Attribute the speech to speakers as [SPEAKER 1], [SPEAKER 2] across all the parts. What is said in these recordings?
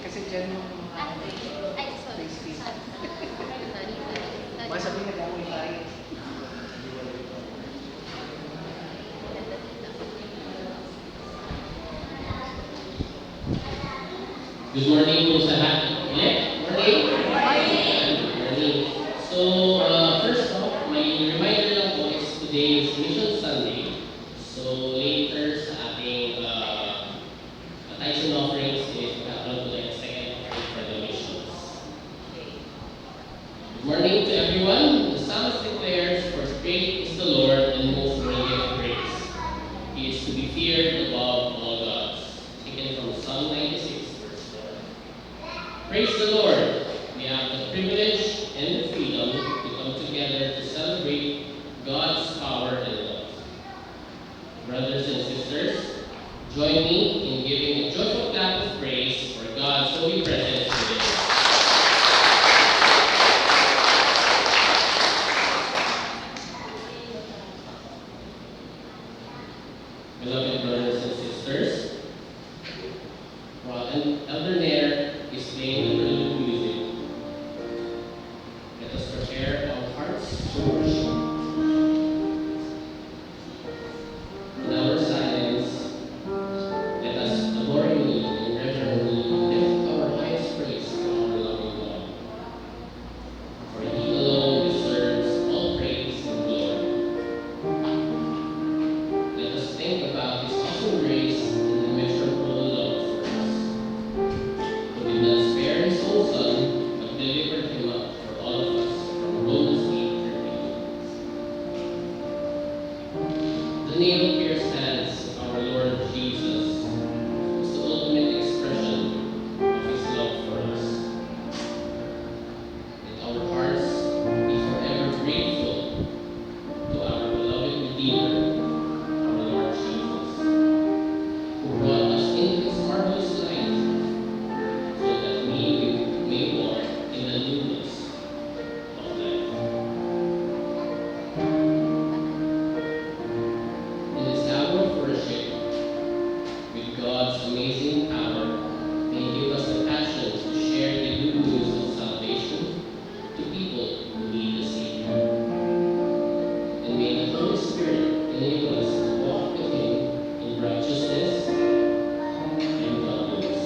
[SPEAKER 1] Kasi dyan yung place feel. Baka sabihin nag-away tayo.
[SPEAKER 2] Good morning po sa lahat. Ulit? Morning? Morning. So, first off, may reminder lang po is today is Mission Sunday. So, later sa ating tithes and offerings is magkakaroon po tayo ng second offering for the missions. Good morning to everyone. The psalmist declares, "For great is the Lord and most worthy of praise. He is to be feared above all gods." Taken from Psalm 96, verse 4. Praise the Lord! We have the privilege and the freedom to come together to celebrate God's power and love. Brothers and sisters, join me in giving a joyful clap of praise for God's holy presence today. Beloved brothers and sisters, while Elder Nair is playing the prelude music, let us prepare our hearts to worship. In our silence, let us adoringly and reverently lift our highest praise to our loving God. For He alone deserves all praise and glory. Let us think about His awesome grace and immeasurable love for us, who did not spare His own Son, but delivered Him up for all of us from Romans 8:13. The nail-pierced hands of our Lord Jesus was the ultimate expression of His love for us. Let our hearts be forever grateful to our beloved Redeemer, our Lord Jesus, who brought us into His marvelous light, so that we may walk in the newness of life. In this hour of worship, with God's amazing power, may He give us the passion to share the good news of salvation to people who need a Savior. And may the Holy Spirit enable us to walk with Him in righteousness and godliness.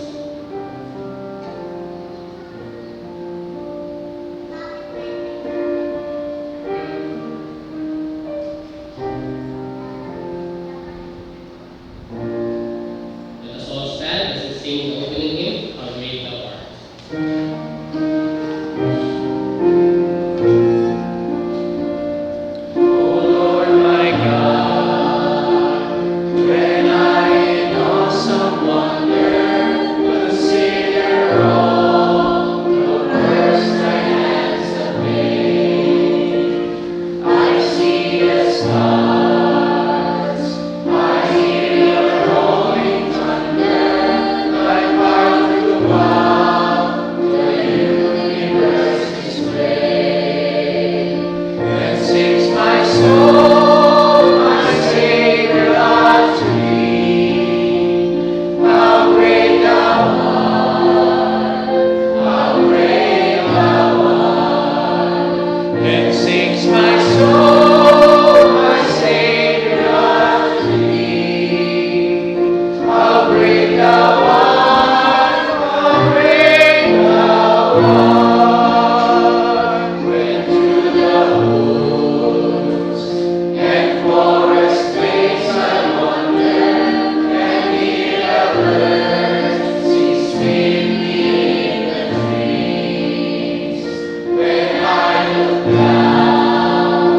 [SPEAKER 2] Let us all stand as we sing the opening hymn, How Great Thou Art.
[SPEAKER 3] O Lord my God, when I in awesome wonder consider all the works Thy hands have made, I see the stars, I hear the rolling thunder, Thy power throughout the universe displayed. Then sings my soul, my Savior God to Thee. How great Thou art, how great Thou art. Then sings my soul, my Savior God to Thee. How great Thou art, how great Thou art. When through the woods and forest glades I wander, and hear the birds sing sweetly in the trees. When I look down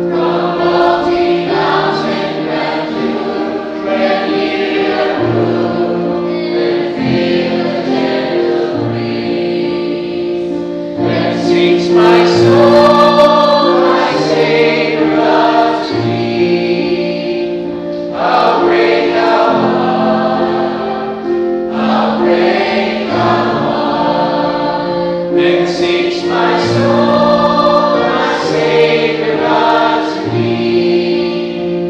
[SPEAKER 3] from lofty mountain grandeur, and hear the brook, and feel the gentle breeze. Then sings my soul, my Savior God to Thee. How great Thou art, how great Thou art. Then sings my soul, my Savior God to Thee.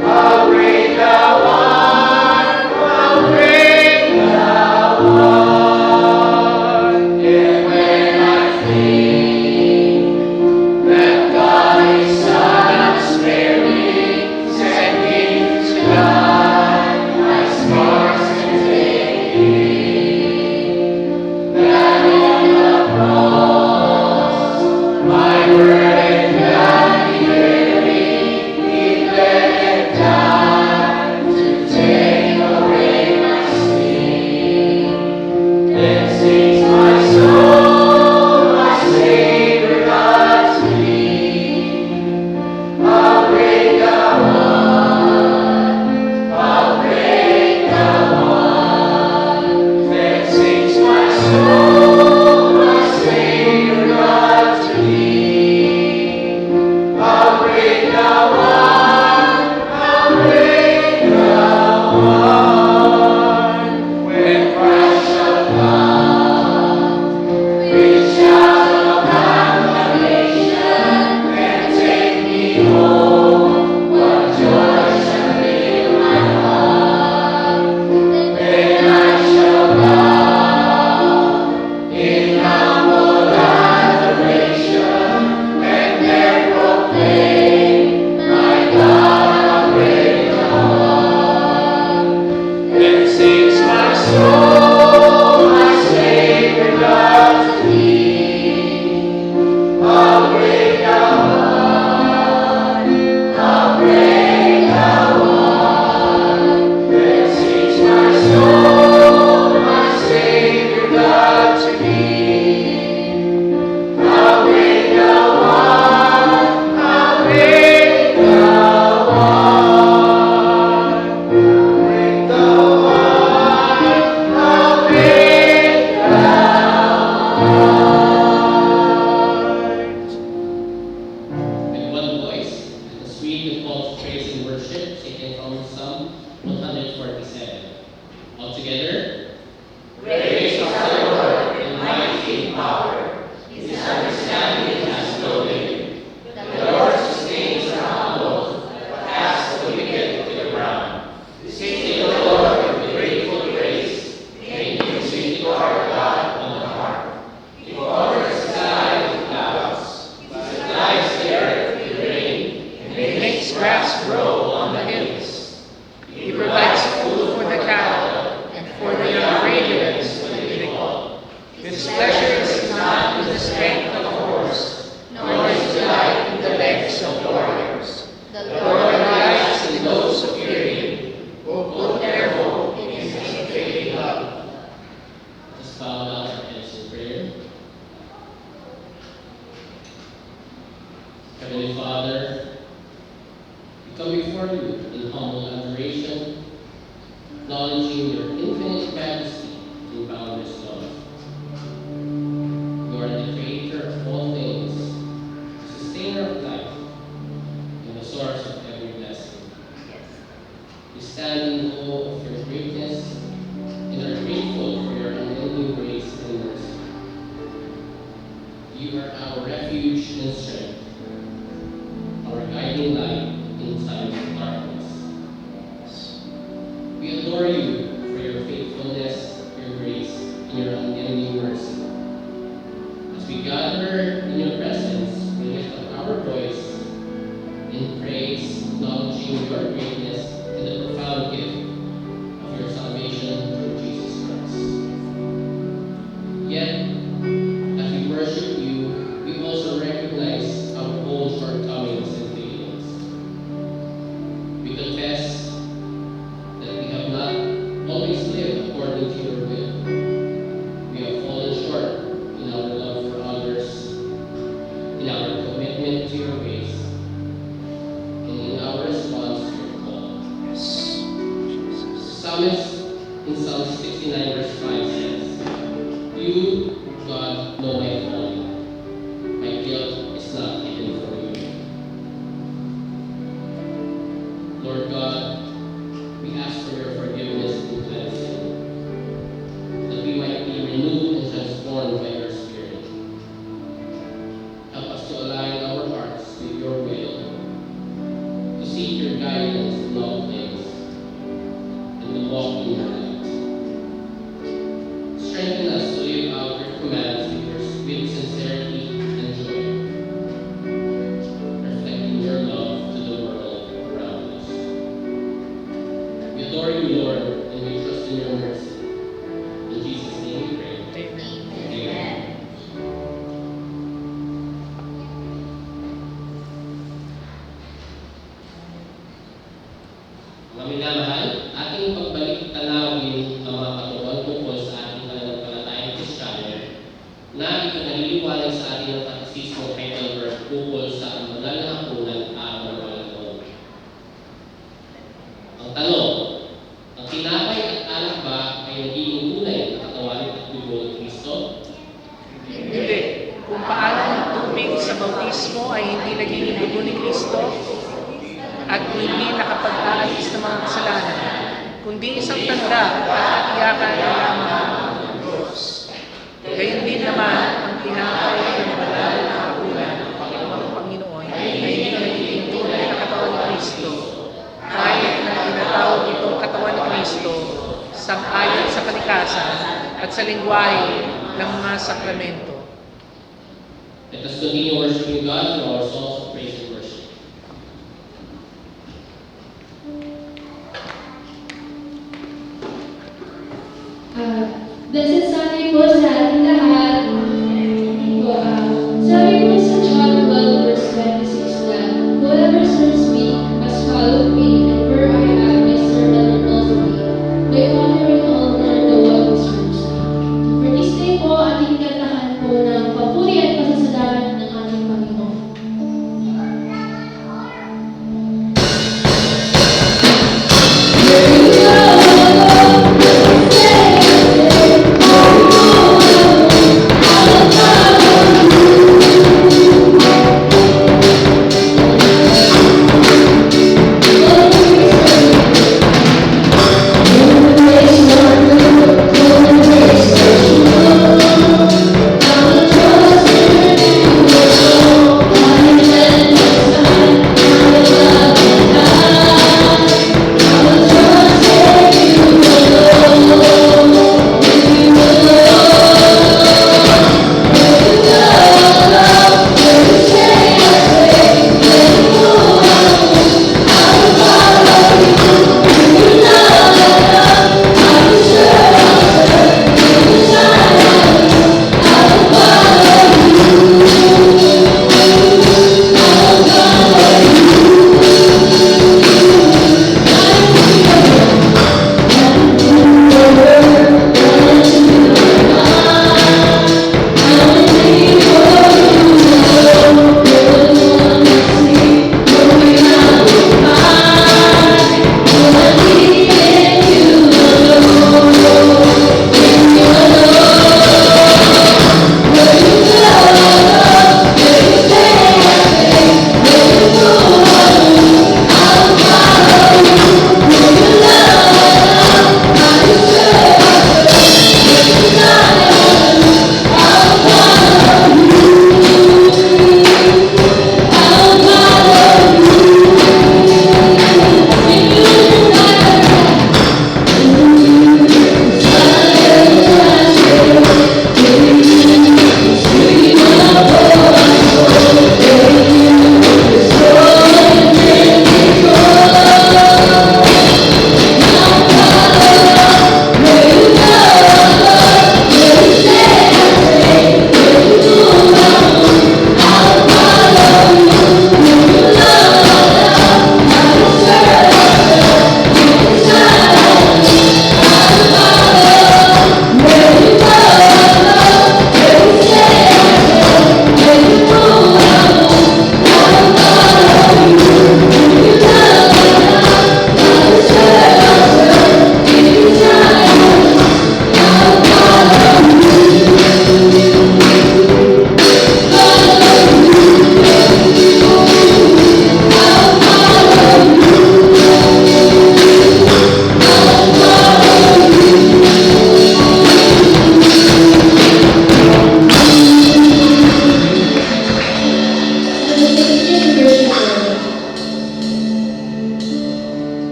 [SPEAKER 3] How great Thou art, how great Thou art.
[SPEAKER 2] sustainer of life and the source of every blessing. We stand in awe of your greatness and are grateful for your unending grace and mercy. You are our refuge and strength, our guiding light in times of darkness. We adore you for your faithfulness, your grace, and your unending mercy. As we gather in your presence, we lift up our voice in praise, acknowledging your greatness and the profound gift of your salvation through Jesus Christ. Yet, as we worship you, we also recognize our own shortcomings and failings. We confess that we have not always lived according to your will. We have fallen short in our love for others, in our commitment to your ways, and in our response to your call.
[SPEAKER 3] Yes. Jesus.
[SPEAKER 2] Psalmist in Psalm 69 verse 5 says, You, God, know my folly. My guilt is not hidden from you. Lord God, we ask for your forgiveness and cleansing, that we might be renewed and transformed by your Spirit. Help us to align our hearts with your will, to seek your guidance in all things, and to walk in your light. Strengthen us to live out your commands with sincerity and joy, reflecting your love to the world around us. We adore you, Lord, and we trust in your mercy. In Jesus' name we pray. Amen. Mga minamahal, ating pagbalik tanawin ang mga katuruan tungkol sa ating pananampalatayang Kristiyano na ipinaliliwanag sa atin ng Katekismo Heidelberg tungkol sa magal na hapunan araw ng Linggo. Ang tanong, ang tinapay at alak ba ay nagiging tunay na katawan at dugo ng Kristo?
[SPEAKER 3] Hindi. Kung paano ang tubig sa bautismo ay hindi naging dugo ni Kristo at hindi nakapag-aalis ng mga kasalanan, kundi isang tanda at iyakan ng lamang ng Diyos. Gayun din naman ang tinapay ng banal na hapunan ng Panginoon ay hindi nagiging tunay na katawan ni Kristo, kahit na tinatawag itong katawan ni Kristo sang-ayon sa kalikasan at sa lingwahe ng mga sakramento.
[SPEAKER 2] Let us continue worshiping God through our songs of praise and worship.
[SPEAKER 4] Blessed Sunday po sa ating lahat. Sabi po sa John 12 verse 26 na, Whoever serves me has followed me, and where I am, my servant will also be. By honoring all the one who serves me. For this day po, ating kantahan po ng papuri at pasasalamat ng ating Panginoon.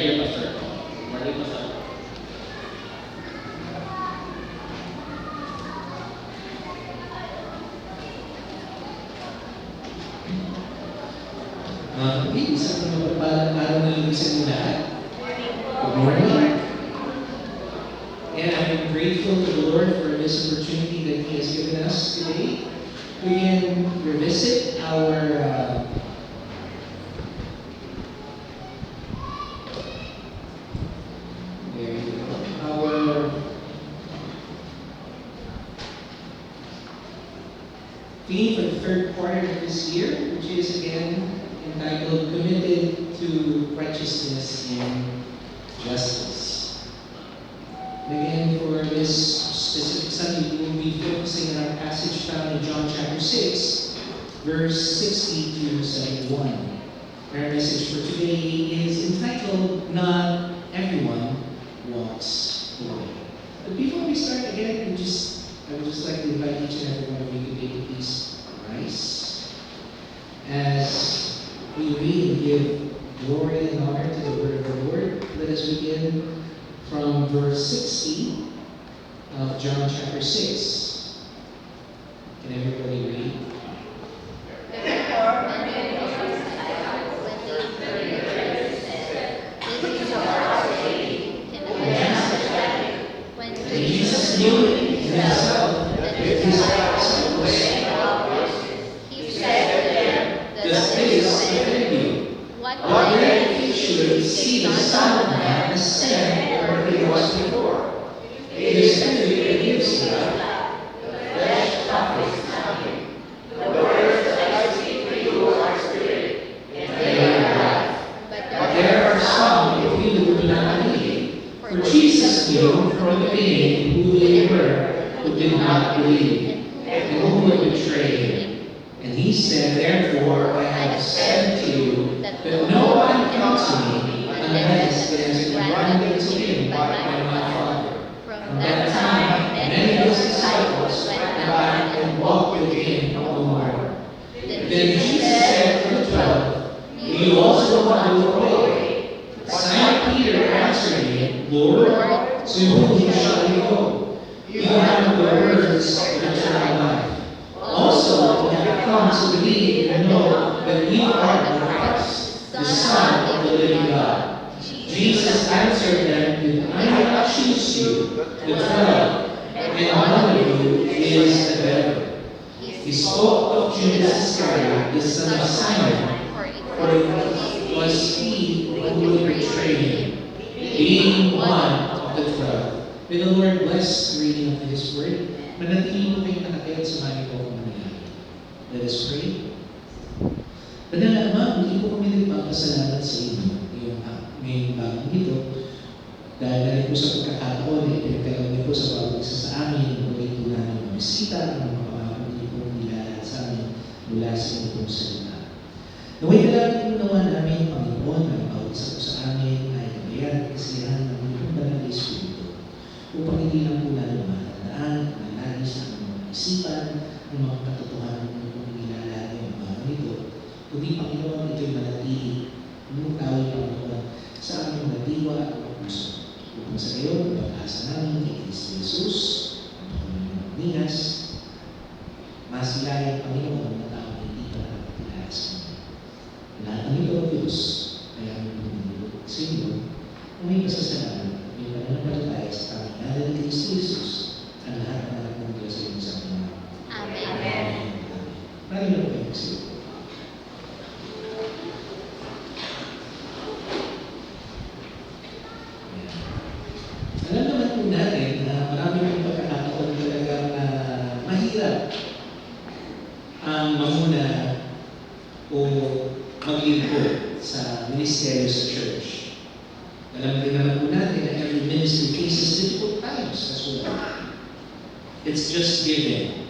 [SPEAKER 2] here, Pastor. Morning, Pastor.
[SPEAKER 3] Mga kapatid, isang mapagpalang araw na lang sa inyo lahat. Good morning. And I'm grateful to the Lord for this opportunity that He has given us today. We can revisit our theme for the third quarter of this year, which is again entitled Committed to Righteousness and Justice. And again, for this specific Sunday, we will be focusing on our passage found in John chapter 6, verse 60 to 71. Our message for today is entitled Not Everyone Walks the Way. But before we start again, I would just like to invite each and every one of you to take a please rise. As we read and give glory and honor to the word of the Lord, let us begin from verse 60 of John chapter 6. Can everybody read? Jesus knew himself that his life was
[SPEAKER 1] He said to them,
[SPEAKER 3] does this offend you?
[SPEAKER 1] What
[SPEAKER 3] Then he should see the Son of Man ascend where he was before. It is true that he gives you flesh profits nothing. The words that I speak to you are spirit, and they are life. But there are some of you who do not believe. For Jesus knew from the beginning who they were who did not believe, and who would betray him. And he said, Therefore I have said to you that no one comes to me unless it has been granted to him by my Father. From that time, many of his disciples went back and walked with him no more. Then Jesus said to the 12, Do you also want to go away? Simon Peter answered him, Lord, to whom shall we go? You have the words of eternal life. Also, we have come to believe and know that you are the Christ, the Son of the living God. Jesus answered them, Did I not choose you, the 12, and one of you is the devil? He spoke of Judas Iscariot, the son of Simon, for it was he who would betray him, being one of the 12. May the Lord bless the reading of His word. Manatili po kayong nakatayat sa mani po kung mangyayari. Let us pray. Banal Ama, hindi po kami nagpapasalamat sa inyo ngayong bagong ito dahil na rin po sa pagkakataon na ipinagkaroon niyo po sa bawat isa sa amin ang maging po namin mga bisita ang mga pangakapagin po nilalaan sa amin mula sa inyo pong salita. Naway dalangin po nawa namin, Panginoon, na bawat isa po sa amin ay kabayan at kasiyahan ng inyong banal na Espiritu upang hindi lang po namin matatandaan, manalangin sa aming mga isipan, ang mga katotohanan ng inyong nilalaan ngayong bagong ito. Kundi Panginoon, ito'y manatili, lumutawin Panginoon sa aming mga diwa at puso. Upang sa iyo, pag-asa namin kay Kristo Jesus, ang Panginoon Ninas, masilayan Panginoon na taong hindi pa nakapagkilala sa inyo. Lahat ng ito, Diyos, ay aming pumulog sa inyo, kung may pasasalamat, may pananampalataya sa aming ngalan ni Kristo Jesus, ang lahat ng anak ng Diyos ay sa mga.
[SPEAKER 1] Amen.
[SPEAKER 3] Amen. Maraming na po kayo magsiyo. Alam naman po natin na marami pong pagkakataon talagang mahirap ang mamuna o maglingkod sa ministeryo sa church. Alam din naman po natin na every ministry faces difficult times as well. It's just given.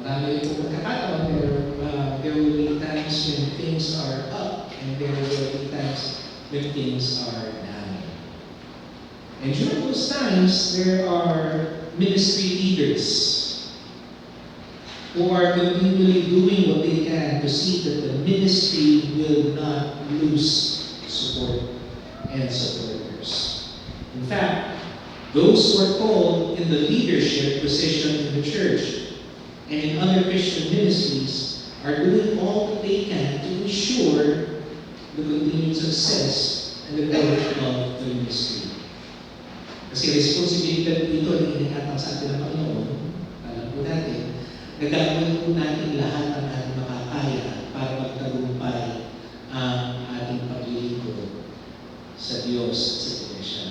[SPEAKER 3] Marami pong pagkakataon pero there will be times when things are up and there will be times when things are down. And during those times, there are ministry leaders who are continually doing what they can to see that the ministry will not lose support, and supporters. In fact, those who are called in the leadership position in the church and in other Christian ministries are doing all that they can to ensure the continued success and the growth of the ministry. Kasi responsibilidad ito na inihatang sa atin ng Panginoon, alam po natin, nagagawin po natin lahat ng ating makakaya para magtagumpay ang ating paglilingkod sa Diyos at sa Iglesia.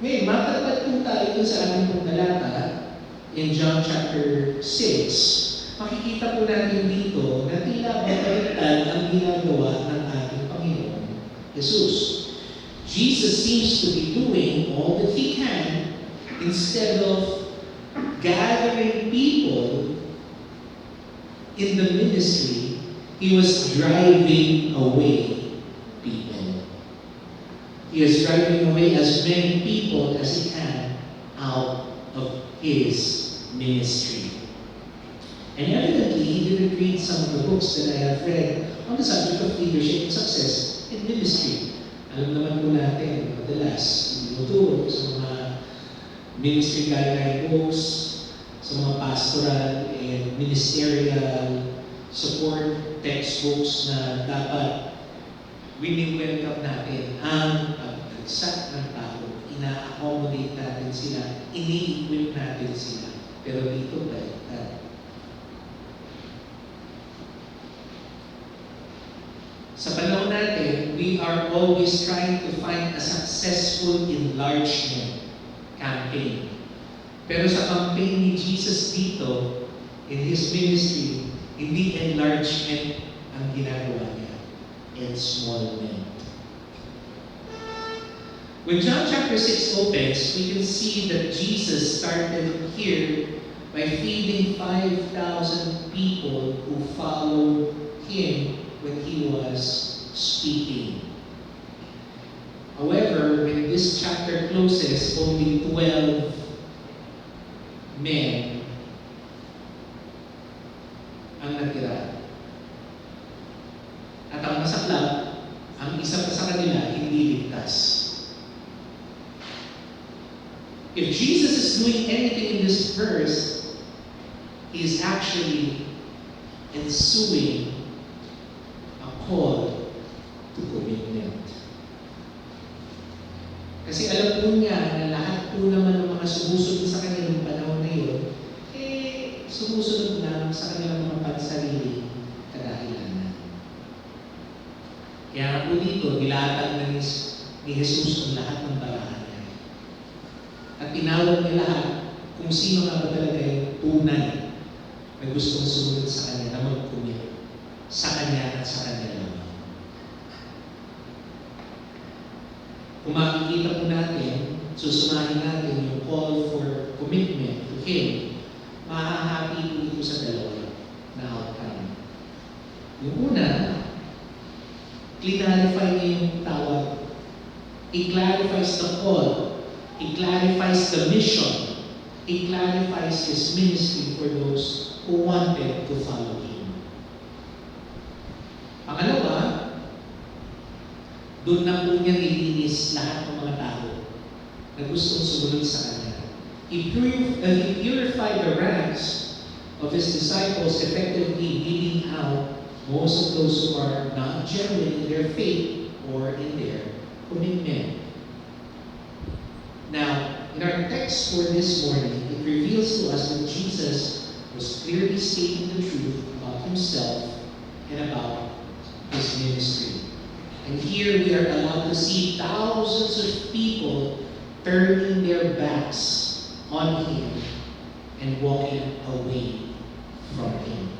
[SPEAKER 3] Ngayon, matagpat po tayo sa ating paglalata in John chapter 6. Makikita po natin dito na tila mabaliktad ang ginagawa ng ating Panginoon Jesus. Jesus seems to be doing all that He can instead of gathering people in the ministry, He was driving away people. He is driving away as many people as He can out of His ministry. And evidently, He didn't read some of the books that I have read on the subject of leadership and success in ministry. Alam naman po natin, madalas, tinuturo sa mga ministry guideline books, sa mga pastoral and ministerial support textbooks na dapat wini-welcome natin ang pagbagsak ng tao. Ina-accommodate natin sila, ini-equip natin sila. Pero dito baliktad. Sa panahon natin, we are always trying to find a successful enlargement campaign. Pero sa campaign ni Jesus dito, in His ministry, hindi enlargement ang ginagawa niya. Ensmallment. When John chapter 6 opens, we can see that Jesus started here by feeding 5,000 people who followed Him when He was speaking. However, when this chapter closes, only 12 men ang natira. At ang masaklap, ang isa pa sa kanila hindi ligtas. If Jesus is doing anything in this verse, He is actually ensuing call to commitment. Kasi alam po niya na lahat po naman ng mga sumusunod sa kanilang panahon na yun, sumusunod lang sa kanilang mga pansariling kadahilanan. Kaya nga po dito, nilatag na ni Jesus ang lahat ng barahan niya. At tinawag niya lahat kung sino nga ba talaga yung tunay na gustong sumunod sa kanya na mag-commit sa kanya at sa kanya lamang. Kung makikita po natin, susumahin natin yung call for commitment to Him, mahahati po ito sa dalawa na outcome. Yung una, clarify niya yung tawag. He clarifies the call. He clarifies the mission. He clarifies His ministry for those who wanted to follow Him. Pangalawa, doon na po niya nilinis lahat ng mga tao na gustong sumunod sa Kanya. He purified the ranks of His disciples, effectively weeding out most of those who are not genuine in their faith or in their commitment. Now, in our text for this morning, it reveals to us that Jesus was clearly stating the truth about Himself and about His ministry. And here we are allowed to see thousands of people turning their backs on Him and walking away from Him.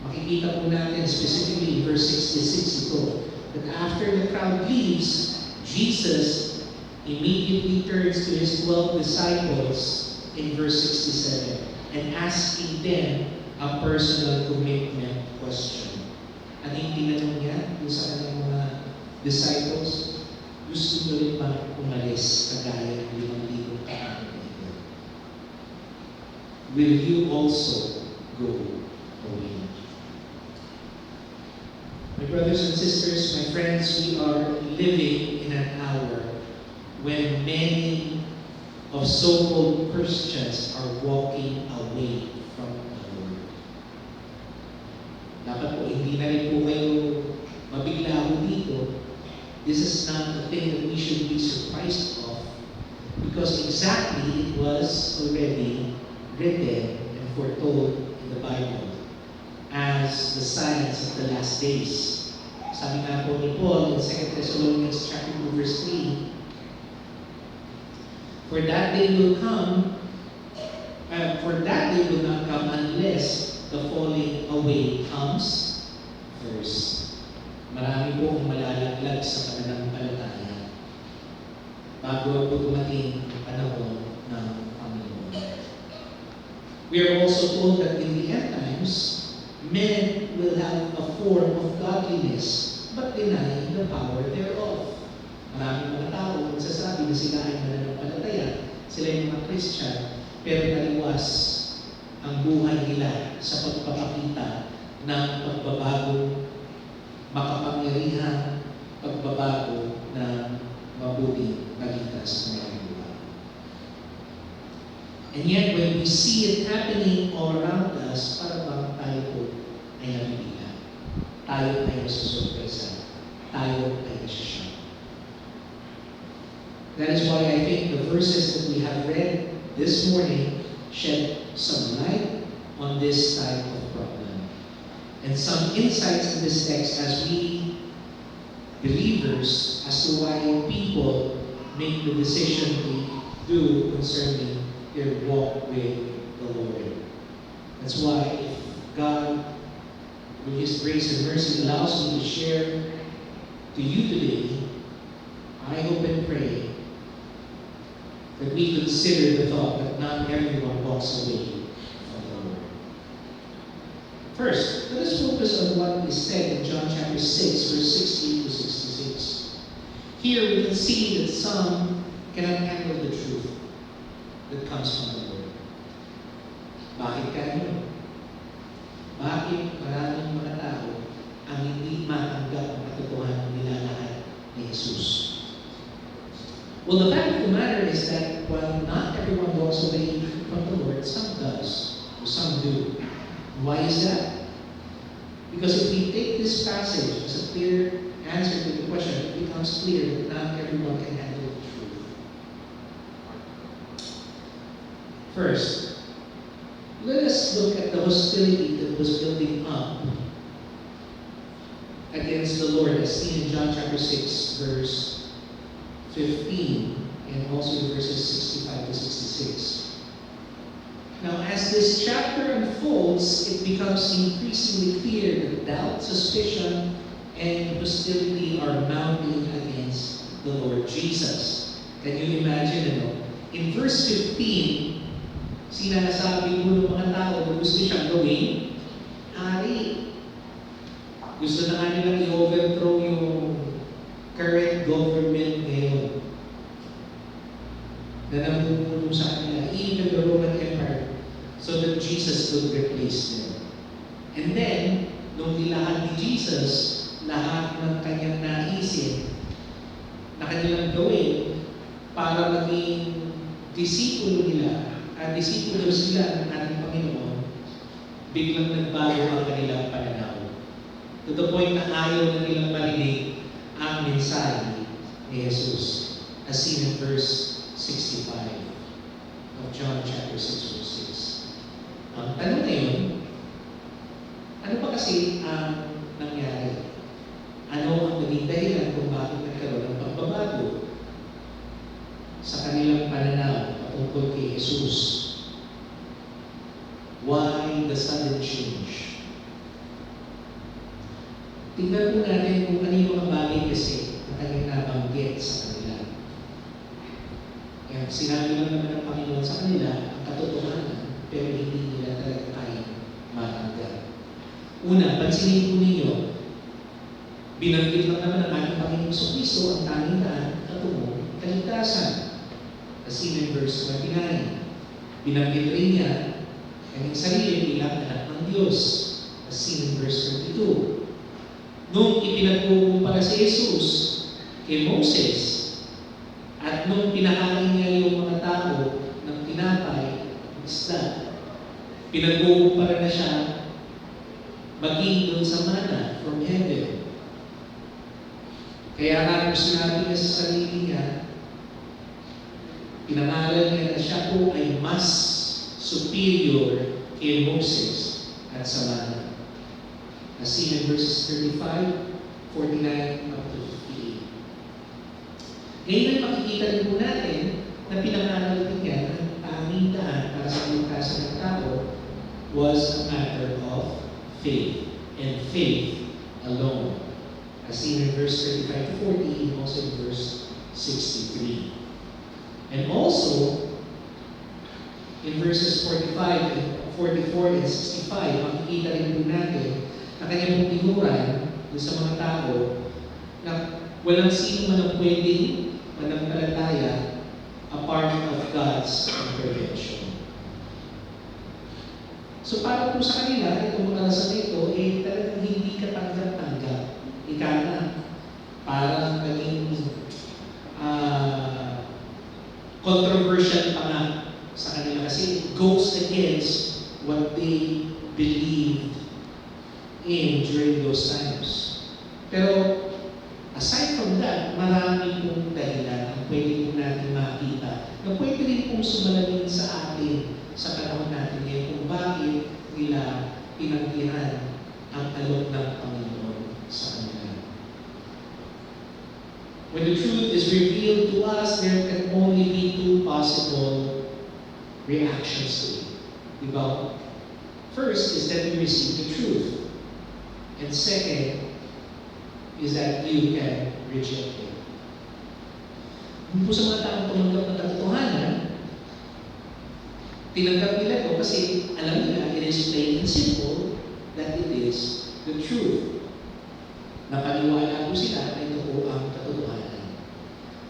[SPEAKER 3] Makikita po natin specifically in verse 66 ito, that after the crowd leaves, Jesus immediately turns to His 12 disciples in verse 67 and asking them a personal commitment question. Ano yung tinanong niya yung sa kanyang mga disciples? Gusto nyo rin ba umalis kagaya ng 5,000 kaanong? Will you also go away? When brothers and sisters, my friends, we are living in an hour when many of so-called Christians are walking away from the Lord. Dapat po, hindi na rin po kayo mabigla po dito. This is not the thing that we should be surprised of, because exactly it was already written and foretold in the Bible as the signs of the last days. Sabi nga po ni Paul in 2 Thessalonians chapter 2 verse 3, for that day will not come unless the falling away comes first. Marami po ang malalaglag sa pananampalataya bago po dumating ang panahon ng Panginoon. We are also told that in the end times, men will have a form of godliness, but denying the power thereof. Maraming mga tao nagsasabi na sila ay mananampalataya, sila yung mga Christian, pero taliwas ang buhay nila sa pagpapakita ng pagbabagong makapangyarihan, pagbabago ng mabuting balita sa mga buhay. And yet, when we see it happening all around us, para bang tayo po ay nabibigla. Tayo ay nasusurpresa. Tayo ay nasasya. That is why I think the verses that we have read this morning shed some light on this type of problem. And some insights in this text as we believers as to why people make the decision they do concerning their walk with the Lord. That's why if God, with His grace and mercy, allows me to share to you today, I hope and pray that we consider the thought that not everyone walks away from the Lord. First, let us focus on what is said in John chapter 6, verse 60 to 66. Here we can see that some cannot handle the truth that comes from the Lord. Bakit kaya? Bakit maraming mga tao ang hindi matanggap ang katotohanan nila lahat ni Jesus? Well, the fact of the matter is that while not everyone walks away from the Lord, some does, or some do. Why is that? Because if we take this passage as a clear answer to the question, it becomes clear that not everyone can handle the truth. First, let us look at the hostility that was building up against the Lord as seen in John chapter 6, verse 15, and also in verses 65 to 66. Now, as this chapter unfolds, it becomes increasingly clear that doubt, suspicion, and hostility are mounting against the Lord Jesus. Can you imagine, in verse 15, sinasabi mo ng mga tao na gusto siyang gawin, hari. Gusto na nga nilang i-overthrow yung current government ngayon na namumuno sa kanila, even the Roman Empire, so that Jesus could replace them. And then, nung nilahan ni Jesus, lahat ng kanyang naisip na kanilang gawin para maging disipulo nila at disipulo sila ng ating Panginoon, biglang nagbago ang kanilang pananaw. To the point na ayaw na nilang marinig ang mensahe ni Jesus, as seen in verse 65 of John chapter 6 verse 6. Ang tanong ngayon, ano ba kasi ang nangyari? Ano ang naging dahilan kung bakit nagkaroon ng pagbabago sa kanilang pananaw patungkol kay Jesus? Why the sudden change? Tingnan po natin kung ano yung mga bagay kasi na kanyang nabanggit sa kanila. Kaya sinabi lang naman ng Panginoon sa kanila ang katotohanan, pero hindi nila talaga kayang matanggap. Una, pansinin po ninyo, binanggit lang naman ng ating Panginoon sa Kristo ang tanging daan katungong kaligtasan. As seen in verse 29. Binanggit rin niya ang kanyang sarili bilang anak ng Diyos. As seen in verse 32. nung ipinagkukumpara si Jesus kay Moses, at nung pinakain niya yung mga tao ng tinapay, isda, pinagkukumpara na siya maging doon sa mana from heaven. Kaya nga sinabi niya sa sarili niya, pinangalan niya na siya po ay mas superior kay Moses at sa mana. As seen in verses 35, 49 up to 58. Ngayon ay makikita rin po natin na pinangalan din niya na ang aming daan para sa kaligtasan ng tao was a matter of faith, and faith alone. As seen in verse 35 to 40, and also in verse 63. And also, in verses 45 and 44 and 65, makikita rin po natin na kanyang tinuran sa mga tao na walang sino man ang pwedeng manampalataya apart of God's intervention. So para po sa kanila, itong mga rason ito, talagang hindi katanggap-tanggap. Ika na, parang naging controversial pa nga sa kanila kasi it goes against what they believed in during those times. Pero aside from that, marami pong dahilan ang pwede po natin makita na pwede rin pong sumalamin sa atin sa panahon natin ngayon kung bakit nila pinagtiran ang alok ng Panginoon sa kanila. When the truth is revealed to us, there can only be two possible reactions to it. Diba? First is that we receive the truth. And second is that you can reject it. Kung po sa mga taong tumanggap ng katotohanan, tinanggap nila ito kasi alam nila it is plain and simple that it is the truth. Napaniwala po sila na ito po ang katotohanan.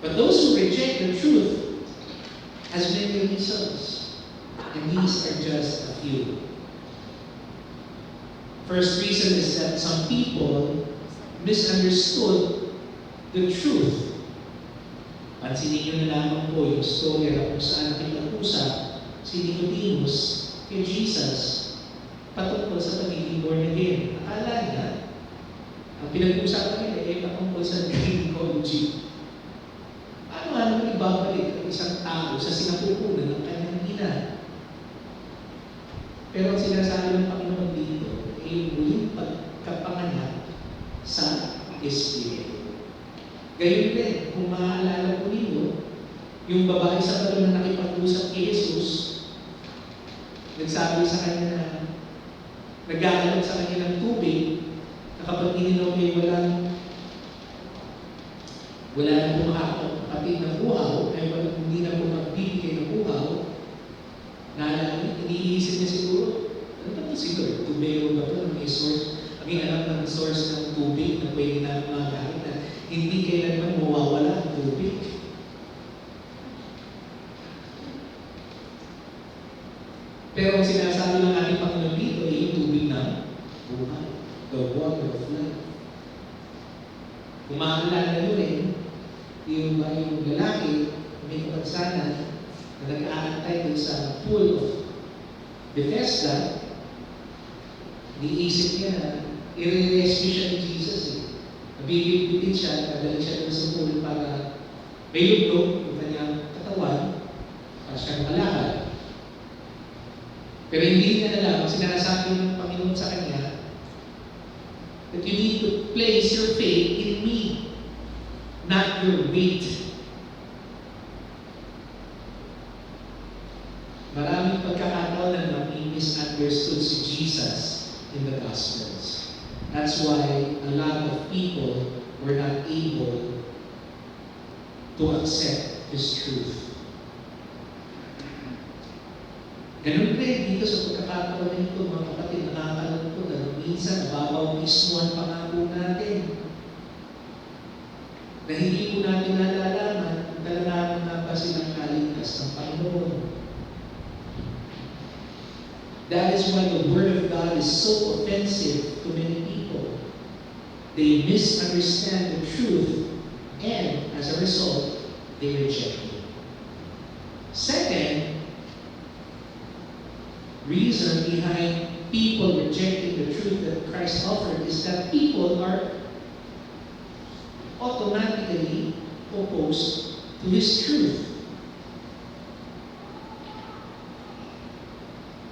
[SPEAKER 3] But those who reject the truth has many reasons, and these are just a few. First reason is that some people misunderstood the truth. Pansinin nyo na lamang po yung story na kung saan nakipag-usap si Nicodemus kay Jesus patungkol sa pagiging born again. Akala niya, ang pinag-uusapan nila ay patungkol sa theology. Paano nga naman ibabalik ang isang tao sa sinapupunan ng kanyang ina? Pero ang sinasabi ng Panginoon dito ay muling pagkapanganak sa Espiritu. Gayun din, kung maaalala po ninyo, yung babae sa balon na nakipag-usap kay Jesus, nagsabi sa kanya na nag-aalok sa kanya ng tubig na kapag ininom ay wala na po makakapatid ng buhaw, ay hindi na po magbibigay ng buhaw, iniisip niya siguro, ano ba ito siguro? Tubero ba ito? May source? Ang alam ng source ng tubig na pwede na magamit na hindi kailanman mawawala ang tubig. Pero ang sinasabi ng ating Panginoon dito ay yung tubig ng buhay. The water of life. Kung maaalala nyo rin, yung lalaki, may kapansanan na nag-aantay dun sa pool of Bethesda, niisip niya na i-rescue siya ni Jesus eh. Nabibigbitin siya, nadali siya dun sa pool para may lugdog yung kanyang katawan para siyang malakad. Pero hindi niya alam, sinasabi ng Panginoon sa kanya, that you need to place your faith in me, not your weight. Maraming pagkakataon na misunderstood si Jesus in the Gospels. That's why a lot of people were not able to accept His truth. Ganun rin dito sa pagkakataon na ito, mga kapatid, nakakalungkot na minsan nababautismuhan pa nga po natin. Na hindi po natin nalalaman kung talaga nga ba silang kaligtas ng Panginoon. That is why the Word of God is so offensive to many people. They misunderstand the truth, and as a result, they reject it. Second reason behind people rejecting the truth that Christ offered is that people are automatically opposed to His truth.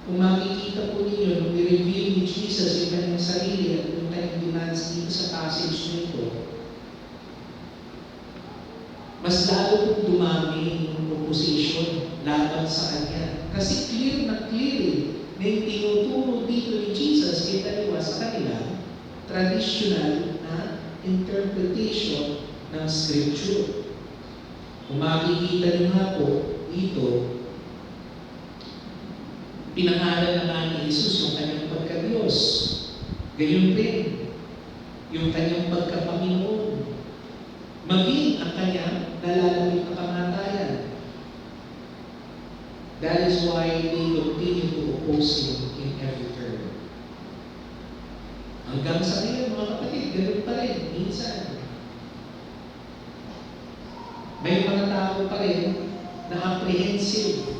[SPEAKER 3] Kung makikita po ninyo, nung i-reveal ni Jesus yung kanyang sarili at yung kanyang demands dito sa passage nito, mas lalo pong dumami yung opposition laban sa kanya. Kasi clear na yung tinuturo dito ni Jesus ay taliwa sa kanila traditional na interpretation ng Scripture. Kung makikita niyo nga po dito, pinangalan naman ni Jesus yung kanyang pagka-Diyos. Gayon din, yung kanyang pagka-Panginoon. Maging ang kanyang nalalamig na kamatayan. That is why they continue to oppose Him in every turn. Hanggang sa ngayon, mga kapatid, ganoon pa rin, minsan. May mga tao pa rin na apprehensive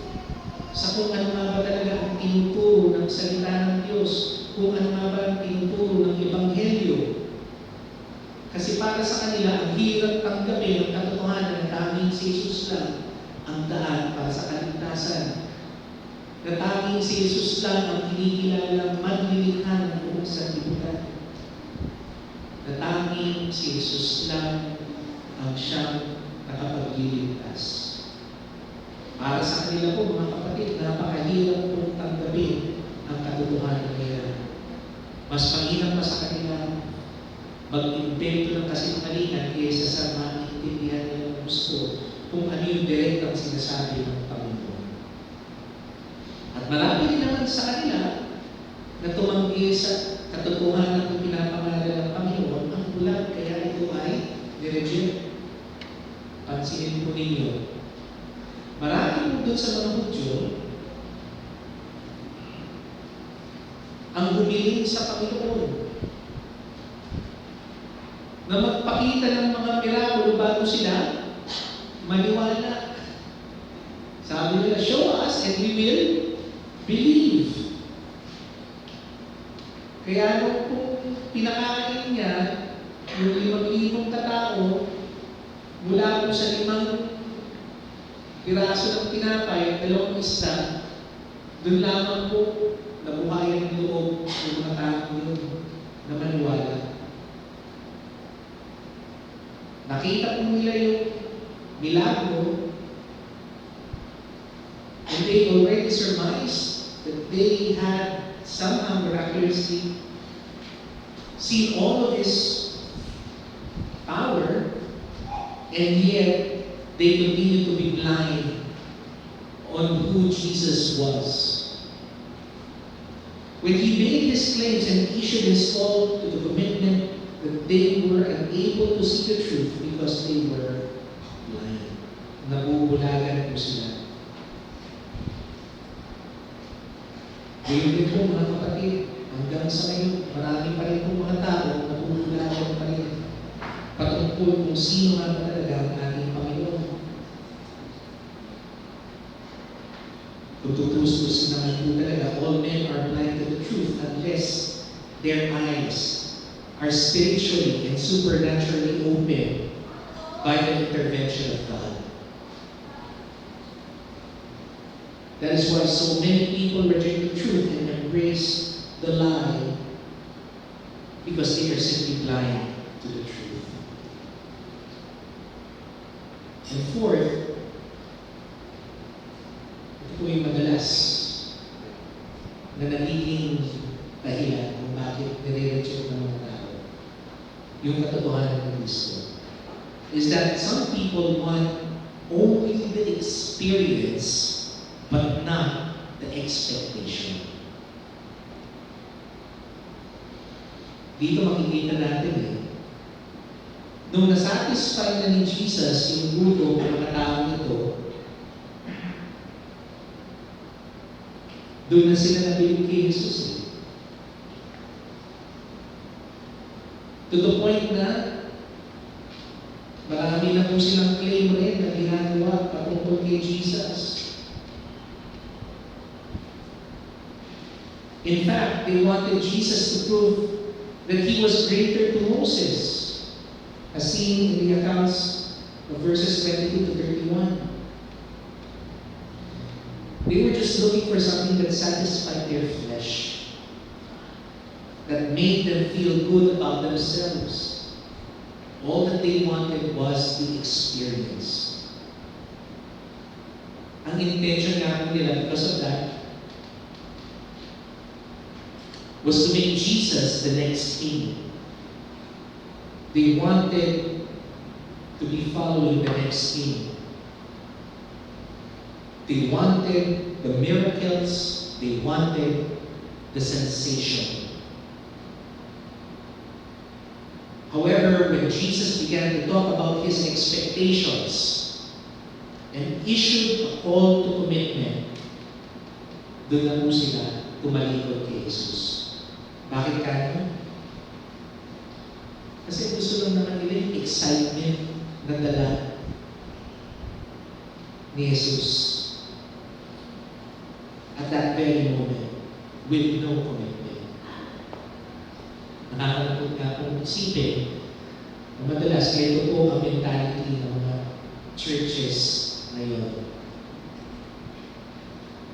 [SPEAKER 3] sa kung ano nga ba talaga ang tinuturo ng salita ng Diyos, kung ano nga ba ang tinuturo ng Ebanghelyo. Kasi para sa kanila, ang hirap tanggapin ang katotohanan ng tanging si Jesus lang ang daan para sa kaligtasan. Na tanging si Jesus lang ang kinikilalang maglilikha ng buong sanlibutan. Na tanging si Jesus lang ang siyang nakapagliligtas. Para sa kanila po, mga kapatid, napakahirap pong tanggapin ang katotohanan nila. Mas mahirap pa sa kanila mag-invento ng kasinungalingan kaysa sa maintindihan nila ng gusto kung ano yung direktang sinasabi ng Panginoon. At marami rin naman sa kanila na tumanggi sa katotohanan ng pinapangalan ng Panginoon ang bulag, kaya ito ay nireject. Pansinin po ninyo. Marami po doon sa mga Hudyo ang humiling sa Panginoon na magpakita ng mga mirakulo bago sila maniwala. Sabi nila, show us and we will believe. Kaya nung kung pinakain niya yung 5,000 katao mula po sa 5 piraso ng tinapay at 2 isda, doon lamang po nabuhayan ng loob ng mga tao yun na maniwala. Nakita po nila yung milagro and they already surmised that they had somehow miraculously seen all of His power, and yet they continue to be blind on who Jesus was. When He made His claims and issued His call to the commitment, that they were unable to see the truth because they were blind. Nabubulagan po sila. Ngayon din po mga kapatid, hanggang sa ngayon, marami pa rin po mga tao na nabubulagan pa rin patungkol kung sino nga ba talaga ang ating Panginoon. Tututustos naman po talaga, all men are blind to the truth unless their eyes are spiritually and supernaturally open by the intervention of God. That is why so many people reject the truth and embrace the lie because they are simply blind to the truth. And fourth, ito po yung madalas na nagiging dahilan kung bakit nire-reject ng mga tao yung katotohanan ng Kristo, is that some people want only the experience but not the expectation. Dito makikita natin nung nasatisfy na ni Jesus yung gutom ng mga tao nito, doon na sila nabilib kay Jesus. To the point na marami na po silang claim rin na ginagawa patungkol kay Jesus. In fact, they wanted Jesus to prove that he was greater to Moses, as seen in the accounts of verses 22 to 31. They were just looking for something that satisfied their flesh, that made them feel good about themselves. All that they wanted was the experience. Ang intention nga po nila because of that was to make Jesus the next king. They wanted to be following the next king. They wanted the miracles, they wanted the sensation. However, when Jesus began to talk about his expectations and issued a call to commitment, doon na po sila tumalikod kay Jesus. Bakit kaya? Kasi gusto lang naman nila yung excitement na dala ni Jesus at that very moment with no commitment. Nakakalapot nga pong isipin na madalas ito po ang mentality ng mga churches ngayon.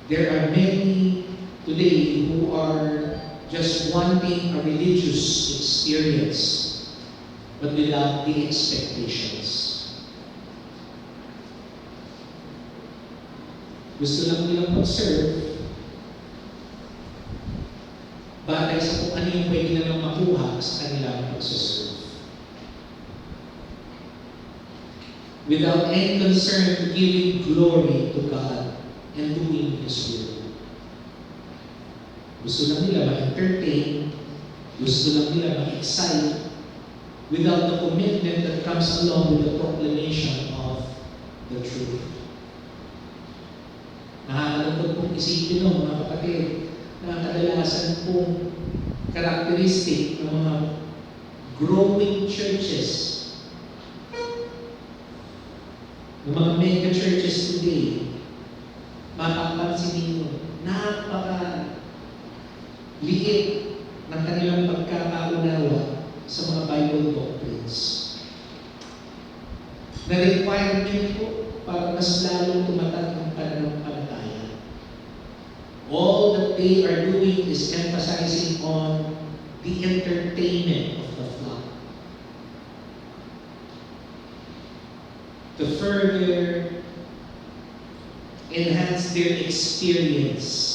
[SPEAKER 3] There are many today who are just wanting a religious experience but without the expectations. Gusto lang nilang mag-serve batay sa kung ano yung pwede nilang makuha sa kanilang pagsaserve. Without any concern to giving glory to God and doing His will. Gusto lang nila ma-entertain, gusto lang nila ma-excite, without the commitment that comes along with the proclamation of the truth. Nakakalungkot pong isipin ng mga kapatid na kadalasan pong characteristic ng mga growing churches, ng mga mega churches today, mapapansin ninyo, liit ng kanilang pagkakaunawa sa mga Bible doctrines. Na requirement po para mas lalong tumatag ang pananampalataya. All that they are doing is emphasizing on the entertainment of the flock. To further enhance their experience.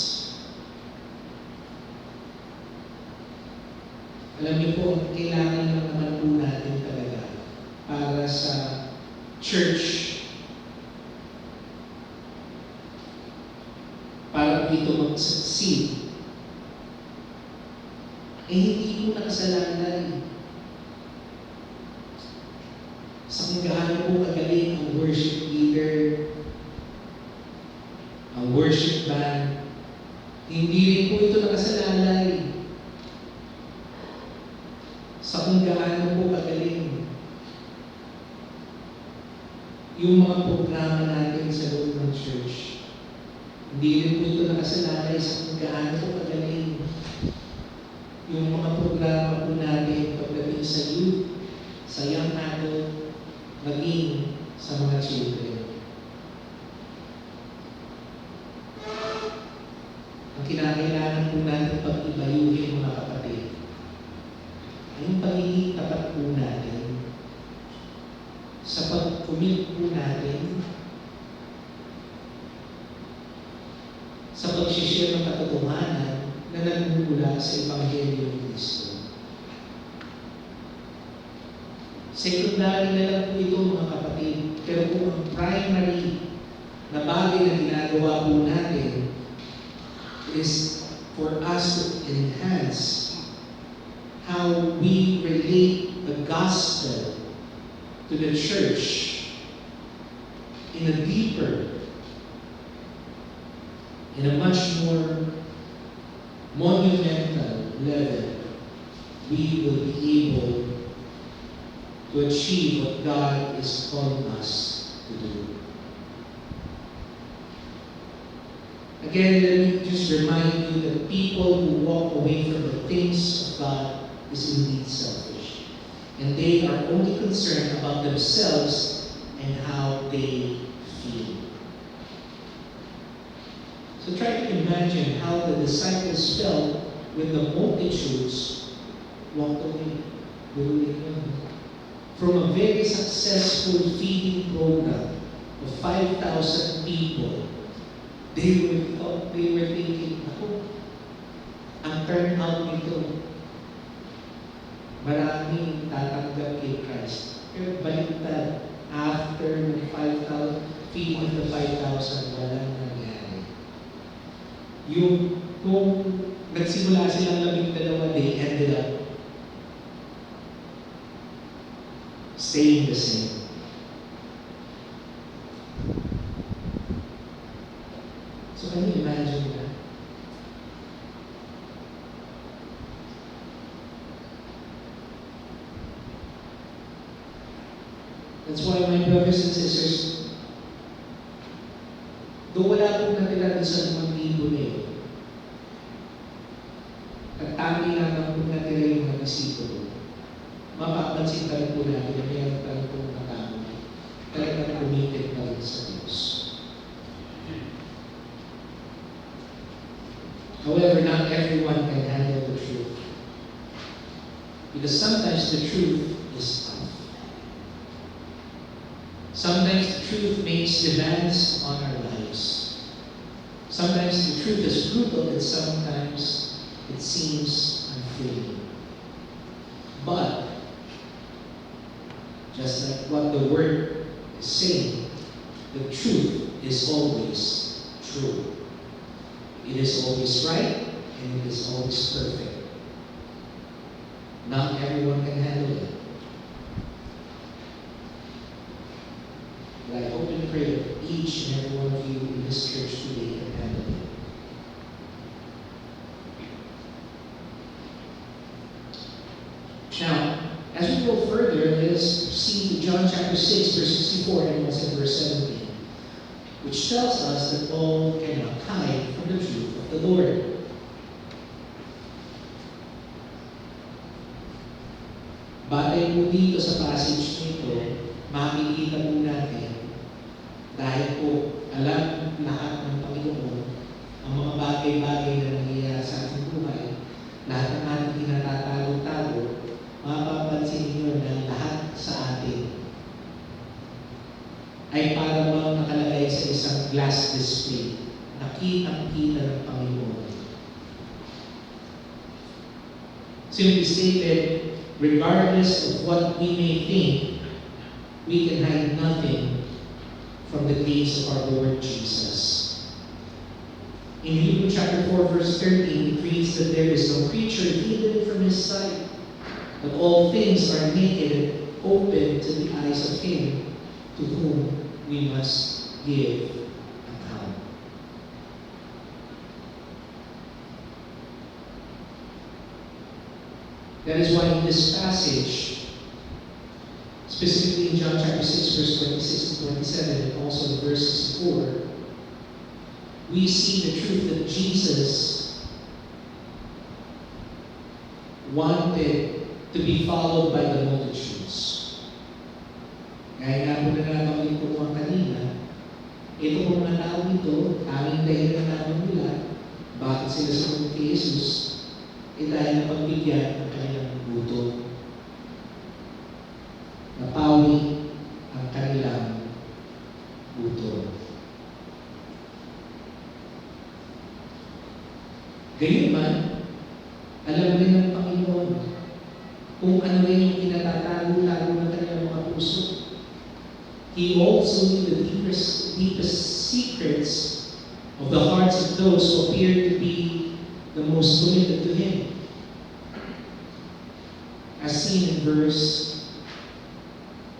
[SPEAKER 3] Alam niyo po, kailangan lang naman po natin talaga para sa church, para po ito mag-succeed, hindi po nakasalalay sa kung gaano po kagaling ang worship leader, ang worship band. Hindi rin po ito nakasalalay sa kung gaano po kagaling yung mga programa natin sa loob ng church. Hindi rin po ito nakasalalay sa kung gaano po kagaling yung mga programa po natin pagdating sa youth, sa young adult, maging sa mga children. Ang kinakailangan po natin pag-ibayuhin mga kapatid, yung pagiging tapat po natin sa pag-commit po natin sa pag-share ng katotohanan na nagmumula sa Ebanghelyo ni Kristo. Secondary na lang po ito mga kapatid, pero po ang primary na bagay na ginagawa po natin is for us to enhance how we relate the gospel to the church in a deeper, in a much more monumental level. We will be able to achieve what God is calling us to do. Again, let me just remind you that people who walk away from the things of God is indeed selfish. And they are only concerned about themselves and how they feel. So try to imagine how the disciples felt when the multitudes walked away. From a very successful feeding program of 5,000 people, they were thinking, ako, ang turnout nito, maraming tatanggap kay Christ. Pero baliktad, after the 5,000, feeding of the 5,000, walang nangyari. Kung nagsimula silang 12, they ended up staying the same. So can you imagine that? That's why, my brothers and sisters, though wala pong natira doon sa 5,000 na yun, at tami lamang pong natira yung mga disipulo, mapapansin pa rin po natin na mayroon pa rin pong nakamo talagang committed pa rin sa Diyos. However, not everyone can handle the truth. Because sometimes the truth is tough. Sometimes the truth makes demands on our lives. Sometimes the truth is brutal and sometimes it seems unfreeing. But, just like what the word is saying, the truth is always true. It is always right, and it is always perfect. Not everyone can handle it. But I hope and pray that each and every one of you in this church today can handle it. Now, as we go further, let us proceed to John chapter 6, verse 64 and also verse 17, which tells us that all cannot hide from the truth of the Lord. Batay po dito sa passage nito, makikita po natin, dahil po alam lahat ng Panginoon ang mga bagay-bagay na nangyayari sa ating buhay, lahat ng ating tinatatago-tago, mapapansin niyo na lahat sa atin ay para bang nakalagay sa isang glass display. Nakitang-kita ng Panginoon. Simply stated, regardless of what we may think, we can hide nothing from the gaze of our Lord Jesus. In Hebrews chapter 4, verse 13, it reads that there is no creature hidden from His sight, but all things are naked and open to the eyes of Him to whom we must give account. That is why in this passage, specifically in John chapter 6, verse 26 to 27, and also in verse 64, we see the truth that Jesus wanted to be followed by the multitudes. Kaya nga po na nabanggit ko mga kanina, ito pong mga tao ito, tanging dahilan na naman nila, bakit sila sumunod kay Jesus, dahil na pagbigyan ng kanilang gutom. Napawi ang kanilang gutom. Gayunman, alam rin ng Panginoon kung ano rin yung kinatatago-tago ng kanilang mga puso. He also knew the deepest secrets of the hearts of those who appear to be the most committed to Him. As seen in verse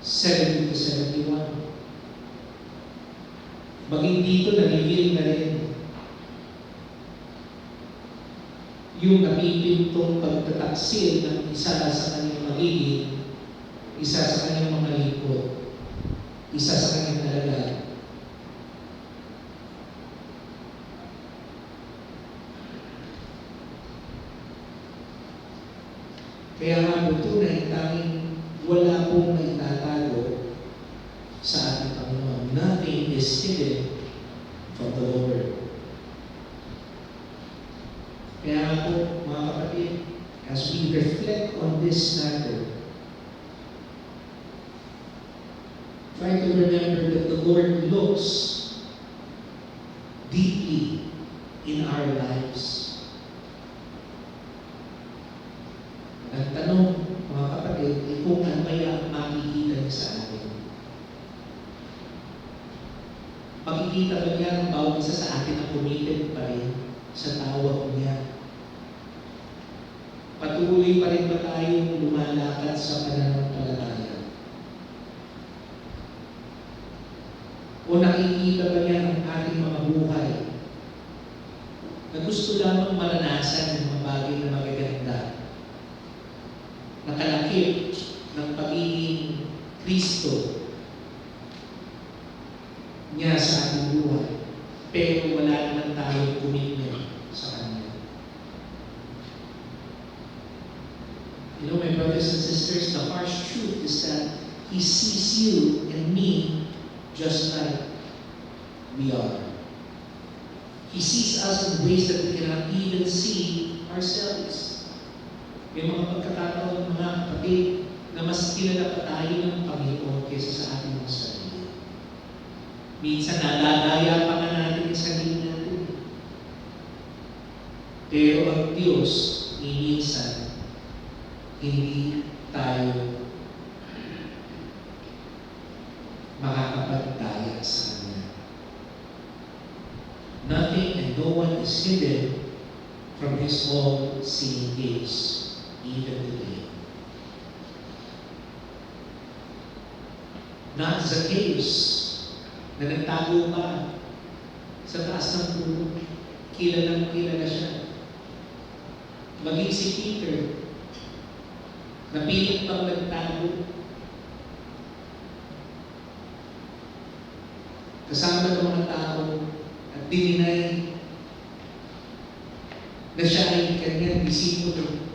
[SPEAKER 3] 70 to 71. Maging dito na-reveal na rin yung napipintong pagtataksil ng isa sa kanyang magiging isa sa kanyang mga lingkod, isa sa kanyang alagad. Kaya nga po tunay, tanging wala pong naitatago sa ating Panginoon. Nothing is hidden from the Lord. Kaya nga po, mga kapatid, as we reflect on this matter, try to remember that the Lord looks deeply in our lives. Ang tanong, mga kapatid, ay kung ano kaya makikita niya sa atin. Makikita ba niya ang bawat isa sa atin na committed pa rin sa tawag niya? Patuloy pa rin ba tayong lumalakad sa pananampalataya? O nakikita ba niya ang ating mga buhay na gusto lamang maranasan ng mga bagay na magaganda, nakalakip ng pagiging Kristo niya sa ating buhay, pero wala naman tayong commitment sa Kanya. You know, my brothers and sisters, the harsh truth is that He sees you and me just like we are. He sees us in ways that we cannot even see ourselves. May mga pagkakataon, mga kapatid, na mas kilala pa tayo ng Panginoon kaysa sa ating mga sarili. Minsan nadadaya pa nga natin yung sarili natin. Pero ang Diyos, minsan, hindi tayo makakapagdaya sa Kanya. Nothing and no one is hidden from His all-seeing gaze. Even today. Not Zacchaeus na nagtago pa sa taas ng puno. Kilalang kilala siya. Maging si Peter, napilit pang nagtago. Kasama ng mga tao at dininay na siya ay kanyang disipulo.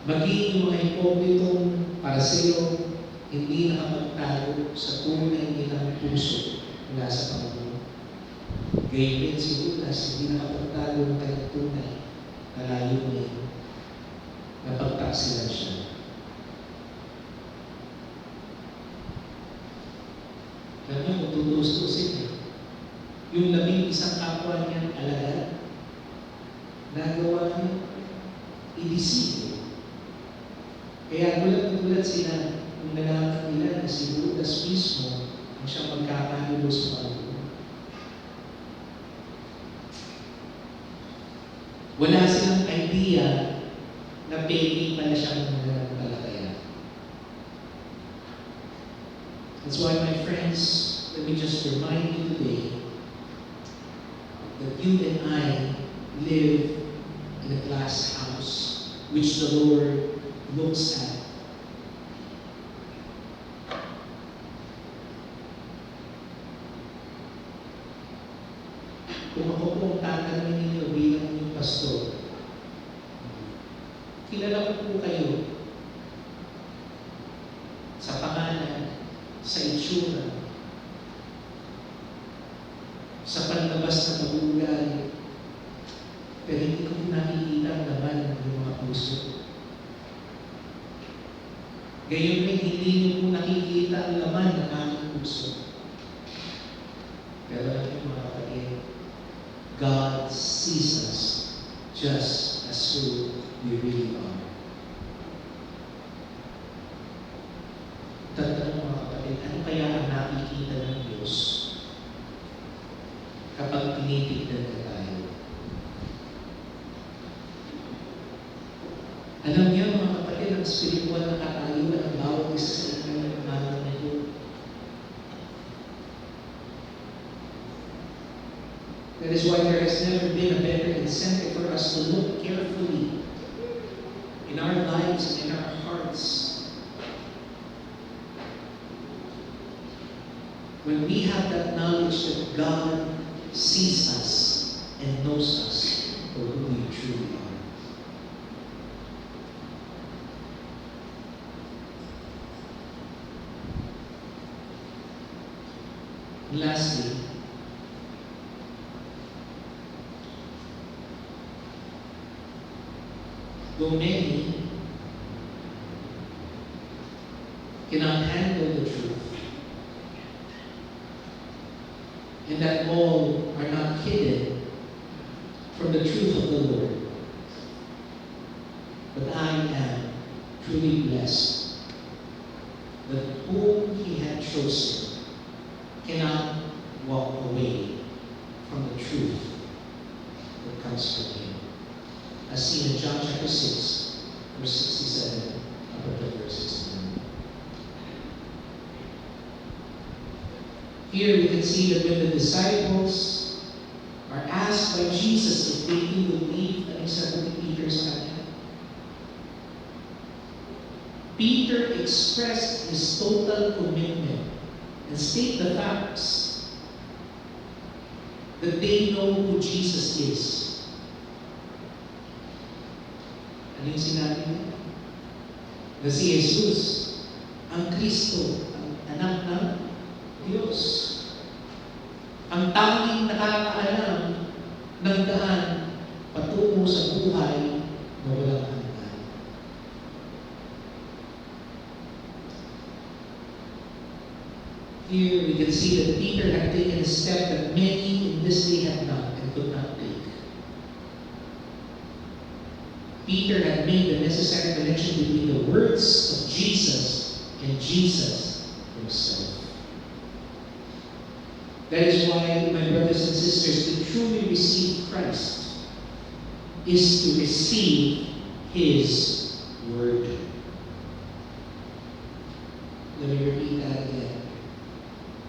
[SPEAKER 3] Maging yung mga hipokritong Pariseo, hindi nakapagtago sa tunay nilang puso mula sa Panginoon. Gayun din si Judas, hindi nakapagtago ng kanyang tunay na layunin. Napagtaksilan siya. Alam niyo, kung tutustusin niya, yung 11 kapwa niyang alagad, nagawa niya, i-deceive. Kaya gulat sila kung nalaman nila na si Judas mismo ang siyang magkakagulo sa Panginoon. Wala silang idea na peki pala siyang mananampalataya. That's why, my friends, let me just remind you today that you and I live in a glass house which the Lord looks at. Kung ako po ang tatanungin ninyo bilang inyong pastor, kilala ko po kayo sa pangalan, sa itsura, sa panlabas na pag-uugali, pero hindi ko nakikita ang laman ng mga puso. Gayon rin, hindi niyo po nakikita ang laman ng aking puso. Pero alam niyo mga kapatid, God sees us just as who we really are. Tatanong mga kapatid, ano kaya ang nakikita ng Diyos kapag tinitignan na tayo? Alam niyo mga kapatid, ang spiritual na katayuan ng bawat isa sa inyo ng umaga na ito. That is why there has never been a better incentive for us to look carefully in our lives and in our hearts. When we have that knowledge that God sees us and knows us for who we truly are. And lastly, though many cannot handle the truth, and that all are not hidden from the truth of the Lord, but I am truly blessed that whom He had chosen cannot walk away from the truth that comes from Him. As seen in John chapter 6, verse 67, up to verse 69. Here we can see that when the disciples are asked by Jesus if they do believe, ano sabi ni Peter sa kanya? Peter expressed his total commitment and state the facts that they know who Jesus is. Ano yung sinabi niya? Na si Jesus, ang Kristo, ang anak ng Diyos. Ang tanging nakakaalam ng daan patungo sa buhay na walang hanggan. Here we can see that Peter had taken a step that many in this day had not and could not take. Peter had made the necessary connection between the words of Jesus and Jesus Himself. That is why, my brothers and sisters, to truly receive Christ is to receive His Word. Let me repeat that again.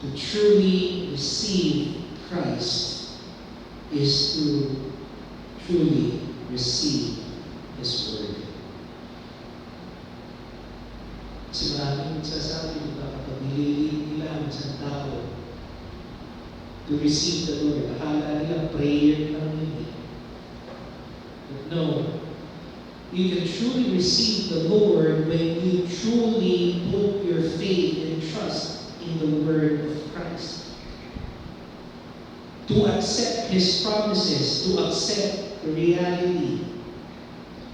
[SPEAKER 3] To truly receive Christ is to truly receive His Word. Kasi maraming magsasabi na kapag nililin nila ang isang tao to receive the Lord, akala nila prayer lang yun. But no, you can truly receive the Lord when you truly put your faith and trust in the Word of Christ. To accept His promises, to accept the reality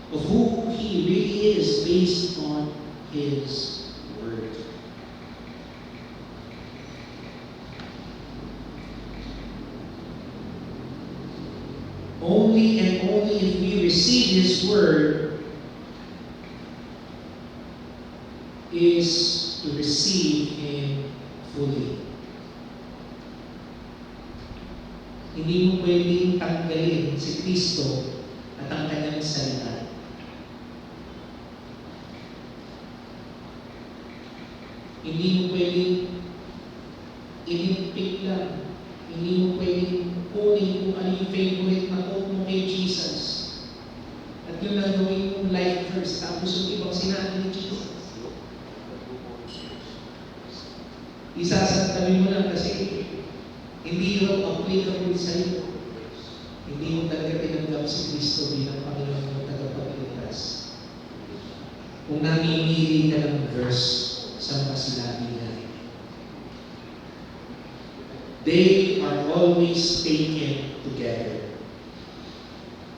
[SPEAKER 3] of who He really is based on His Word. Only and only if we receive His Word is to receive Him fully. Hindi mo pwedeng tanggalin si Kristo at ang Kanyang salita. Hindi mo pwedeng inimpik lang. Hindi mo pwedeng kunin kung ano yung favorite na quote mo kay Jesus. At yun ang gawin mong life verse. Tapos yung ibang sinabi ni Jesus. Isasantabi mo lang kasi hindi raw applicable sa iyo. Hindi mo talaga tinanggap si Kristo bilang Panginoon mo tagapagligtas. Kung namimili ka ng verse sa mga sinabi niya. They are always taken together.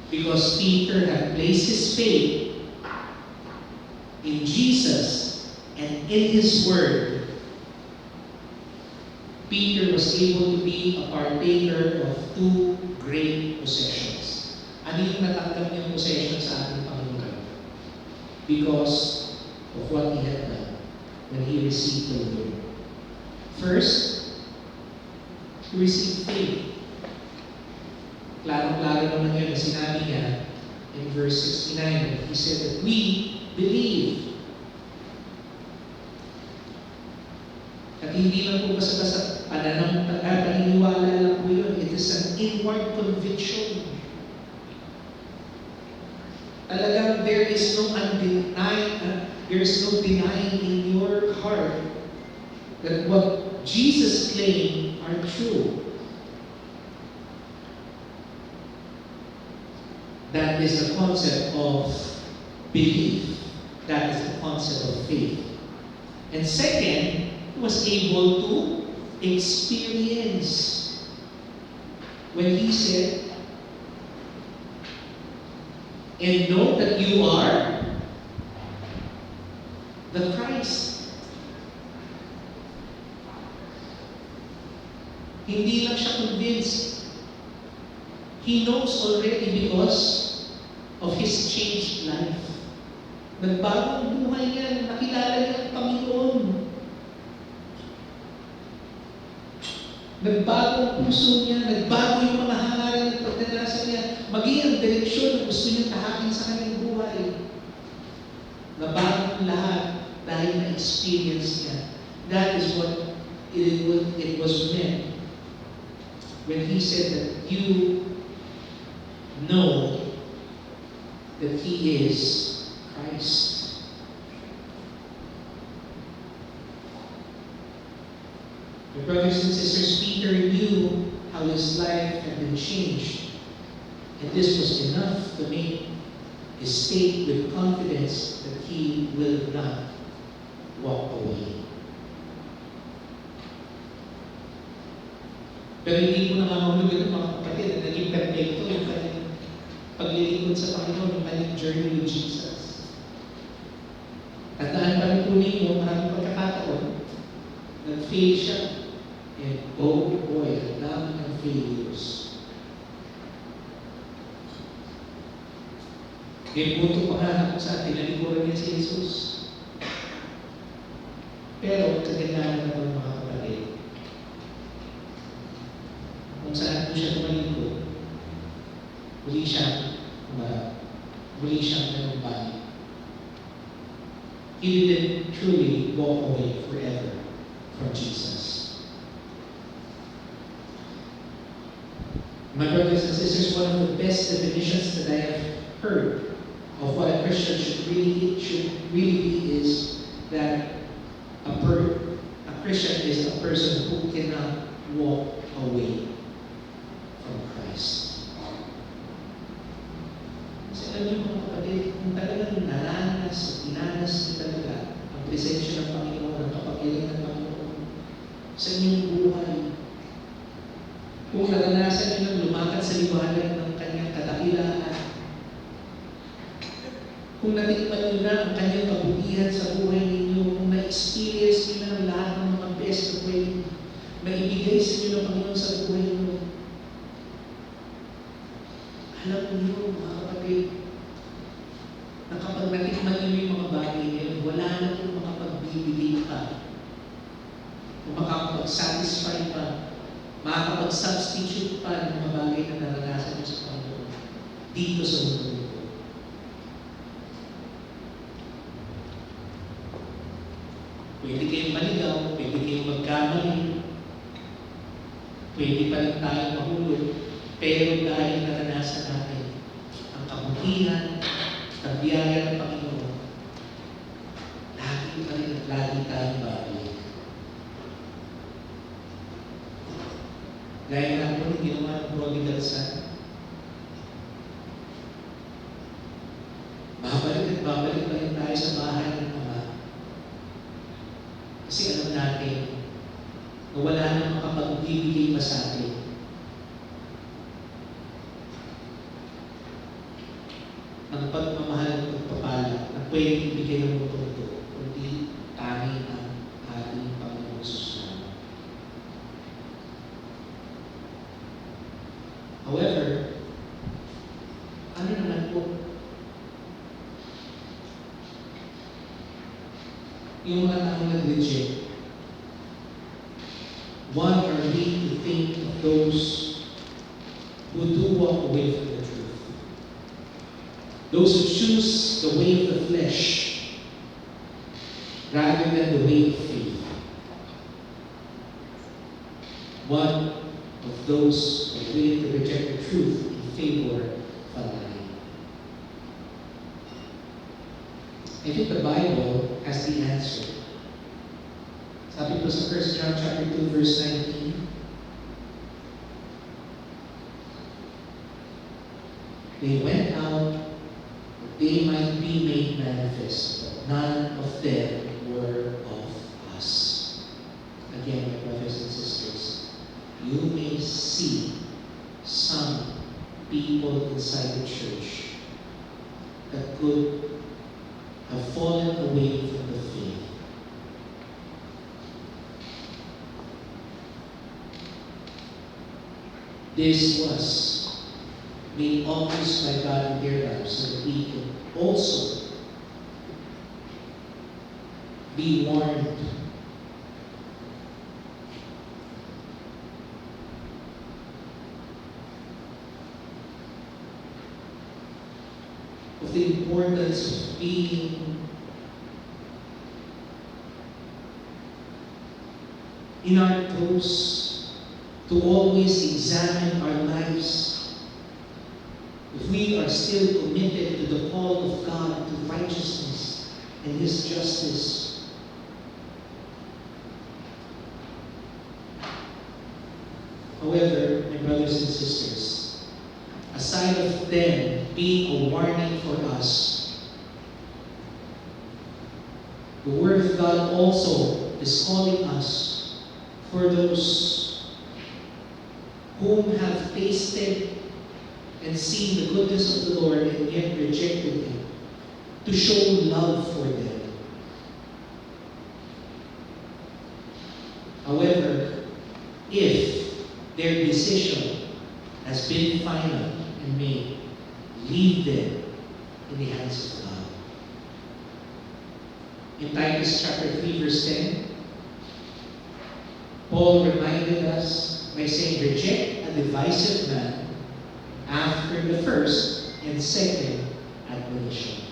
[SPEAKER 3] Because Peter had placed his faith in Jesus and in His Word, Peter was able to be a partaker of two great possessions. Ano yung natanggap niyang possession sa ating Panginoon? Because of what He had done when He received the Lord. First, to receive faith. Klarong-klaro naman yun na sinabi niya in verse 69. He said that we believe. At hindi lang po basta-basta paniniwala lang po yun. It is an inward conviction. Talagang there is no denying in your heart that what Jesus claimed are true. That is the concept of belief. That is the concept of faith. And second, he was able to experience. When he said, and know that you are the Christ. Hindi lang siya convinced. He knows already because of his changed life. Nagbagong buhay niya, nakilala niya ang Panginoon. Nagbago ang puso niya, nagbago yung mga hangalan at pagdadasal niya, maging ang direksyon na gusto niya tahakin sa kanyang buhay. Nabago ang lahat dahil na-experience niya. That is what it was meant when he said that you know that he is Christ. My brothers and sisters, Peter knew how his life had been changed, and this was enough to make his state with confidence that he will not walk away. Pero hindi po nangangahulugan ng mga kapatid na naging perfecto yung kanyang paglilingkod sa Panginoon, yung kanyang journey with Jesus. Tandaan pa rin po ninyo, maraming pagkakataon, nag-fail siya. And oh boy, ang dami ng failures. May punto pa nga na kung saan tinalikuran niya si Jesus. Pero kagandahan naman mga kapatid, kung saan po siya tumalikod, muli siyang nanumbalik. He didn't truly walk away forever from Jesus. My brothers and sisters, one of the best definitions that I have heard of what a Christian should really be is that a Christian is a person who cannot walk away from Christ. Kasi alam niyo mga kapatid, kung talagang naranas at inanas niyo talaga ang presensya ng Panginoon, ang kapagilan ng Panginoon sa inyong buhay, kung naranasan niyo ng lumakad sa liwanag ng kanyang kadakilaan, kung natikman niyo na ang kanyang kabutihan sa buhay ninyo, kung na-experience niyo na ang lahat ng mga best na pwedeng maibigay sa inyo ng Panginoon sa buhay niyo, alam niyo mga kapatid, na kapag natikman niyo yung mga bagay niyo, wala na kung makapagbibigay pa, kung makapag-satisfy pa, makakapag-substitute pa ng mga bagay na naranasan niyo sa Panginoon dito sa mundo nito. Pwede kayong maligaw, pwede kayong magkamali, pwede pa rin tayong mahulog, pero dahil naranasan natin ang kabutihan, ang biyaya ng Panginoon, lagi pa rin at lagi tayong babalik. Gaya nga po ng ginawa ng prodigal son. Babalik at babalik pa rin tayo sa bahay ng Ama. Kasi alam natin na wala nang makapagbibigay pa sa atin ng pagmamahal at pagpapala na pwedeng ibigay ng mundo ito, kundi tanging ang ating Panginoon Jesus. However, ano naman po? Yung mga taong nag-reject, what are we to think of those who do walk away from the truth? Those who choose the way of the flesh rather than the way of faith. One of those who are willing to reject the truth in favor of a lie. I think the Bible has the answer. Sabi po sa 1 John chapter 2, verse 19, they went out that they might be made manifest, but none of them were of us. Again, my brothers and sisters, you may see some people inside the church that could have fallen away from the faith. This was made obvious by God in their lives so that we can also be warned. Of the importance of being in our toes, to always examine our lives. If we are still committed to the call of God, to righteousness and His justice. However, my brothers and sisters, aside of them being a warning for us, the Word of God also is calling us for those whom have tasted and seen the goodness of the Lord and yet rejected Him, to show love for them. However, if their decision has been final and made, leave them in the hands of God. In Titus chapter 3, verse 10, Paul reminded us by saying, reject a divisive man after the first and second admonition.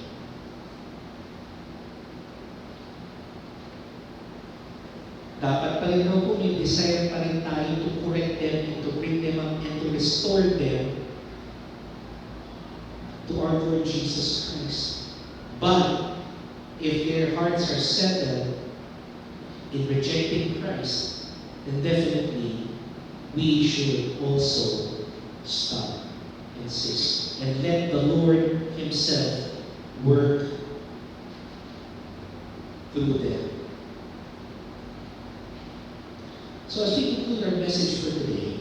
[SPEAKER 3] Dapat pa rin po may desire pa rin tayo to correct them and to bring them up and to restore them to our Lord Jesus Christ. But if their hearts are settled in rejecting Christ, then definitely we should also stop, insist, and let the Lord Himself work through them. So as we conclude our message for today,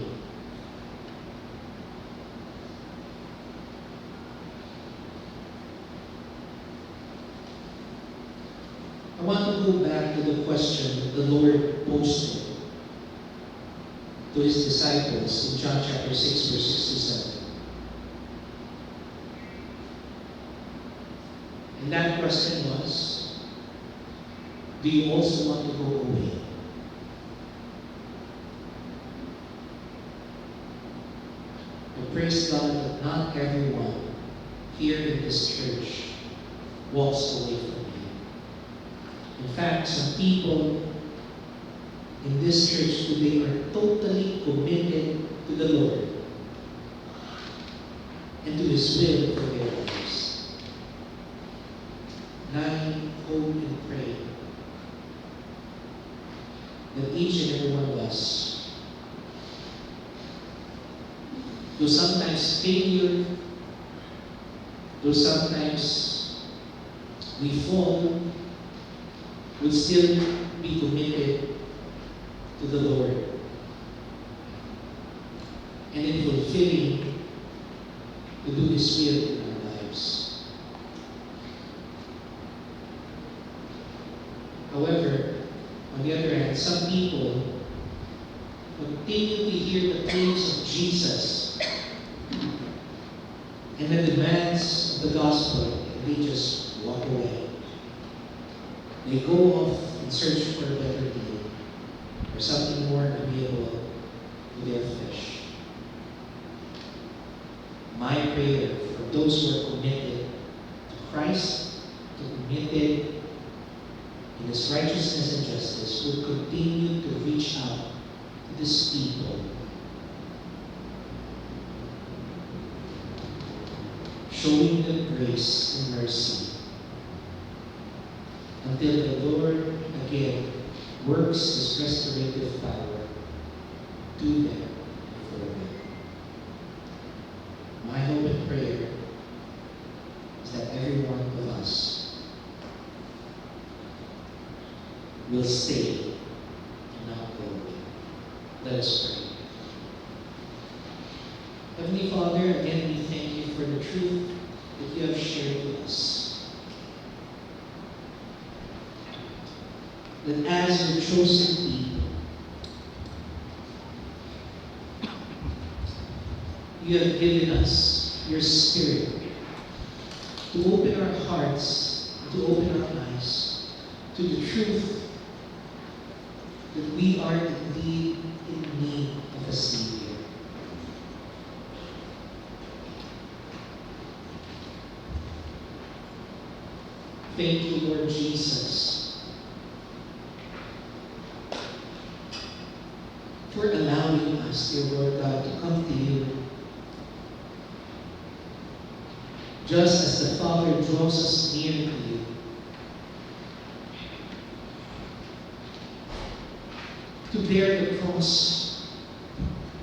[SPEAKER 3] I want to go back to the question that the Lord posed to His disciples in John chapter 6, verse 67. And that question was, do you also want to go away? I praise God that not everyone here in this church walks away from Him. In fact, some people in this church today are totally committed to the Lord and to His will for their lives. And I hope and pray that each and every one of us, though sometimes failure, though sometimes we fall, would still be committed to the Lord and in fulfilling to do His will in our lives. However, on the other hand, some people continue to hear the claims of Jesus and the demands of the gospel, and they just walk away. They go off in search for a better deal, or something more agreeable to their flesh. My prayer for those who are committed to Christ, committed in His righteousness and justice, will continue to reach out to these people, showing them grace and mercy, until the Lord again works His restorative power to them and for them. My hope and prayer is that every one of us will stay and not go away. Let us pray. Heavenly Father, again we thank you for the truth that you have shared with us. That as your chosen people, you have given us your Spirit to open our hearts, to open our eyes to the truth that we are indeed in need of a Savior. Thank you, Lord Jesus, for allowing us, dear Lord God, to come to you. Just as the Father draws us near to you, to bear the cross,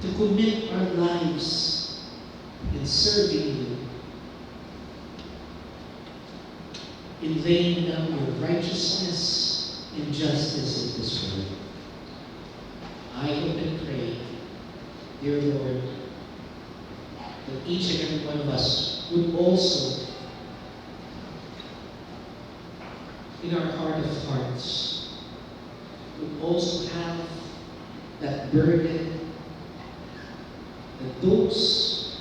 [SPEAKER 3] to commit our lives in serving you, in laying down your righteousness and justice in this world. I hope and pray, dear Lord, that each and every one of us would also, in our heart of hearts, would also have that burden that those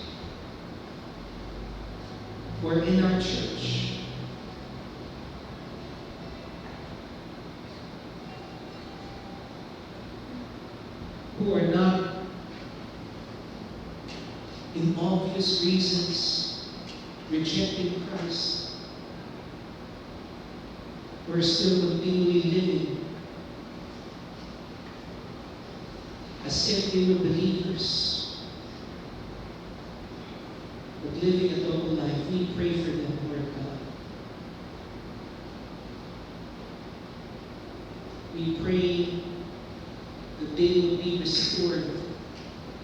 [SPEAKER 3] who are in our church who are not, in obvious reasons, rejecting Christ, who are still continually living as if they were believers, but living a double life. We pray for them, Lord God. We pray that they will be restored.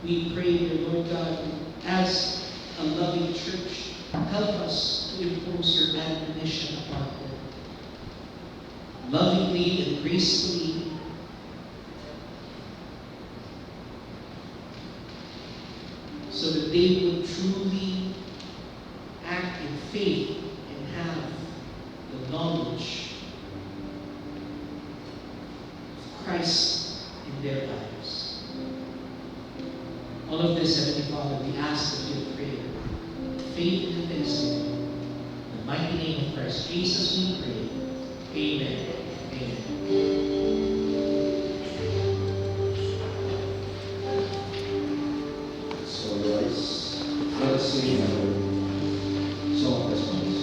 [SPEAKER 3] We pray, dear Lord God, as a loving church, help us to impose your admonition upon them. Lovingly and gracefully, so that they will truly act in faith and have the knowledge of Christ in their lives. All of this, Heavenly Father, we ask of your prayer, faith and thanksgiving. In the mighty name of Christ Jesus we pray. Amen. Amen.
[SPEAKER 5] So let us sing our song response.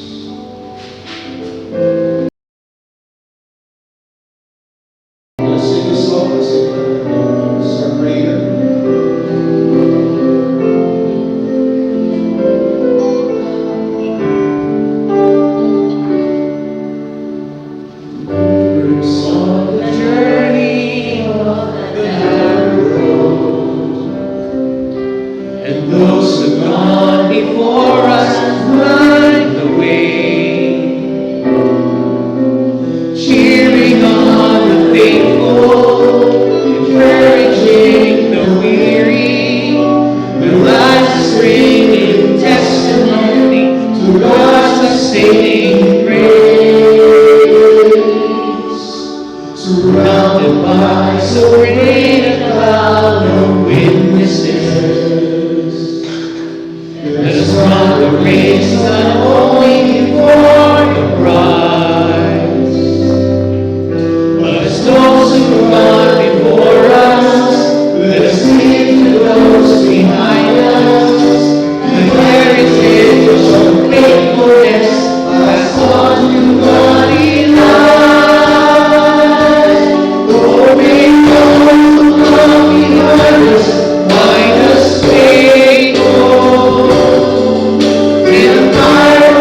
[SPEAKER 5] Let's sing a song. Let's sing our prayer. On the journey of the narrow road, and those who've gone before us light the way, cheering on the faithful, encouraging the weary, their lives ring in testimony to God's sustaining grace. Surrounded by so great a cloud of witnesses, let us run the race not only before the prize, but as those who have gone before us, let us give to those behind us the heritage of faithfulness passed on to godly life. Find us faithful in the fire of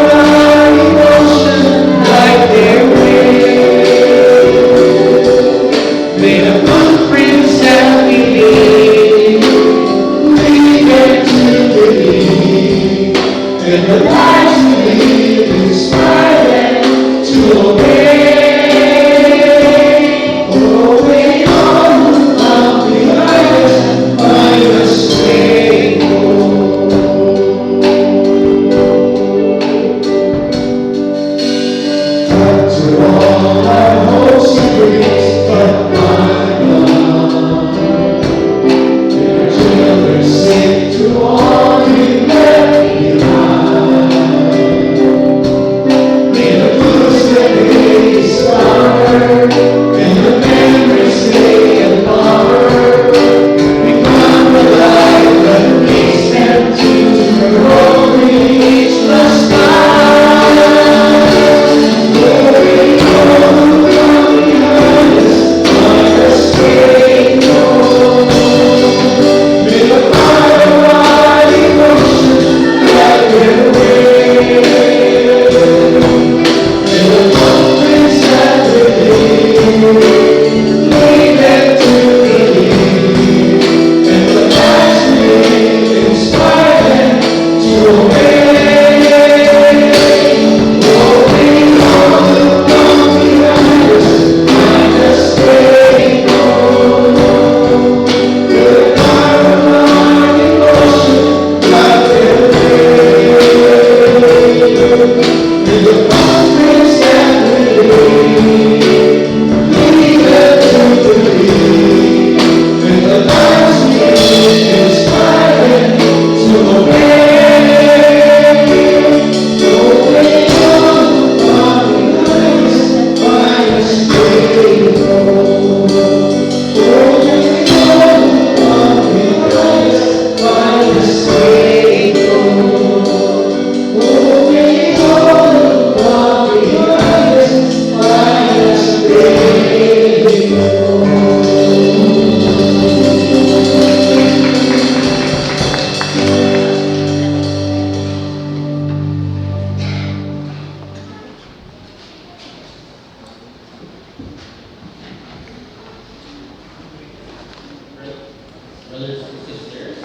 [SPEAKER 2] brothers and sisters.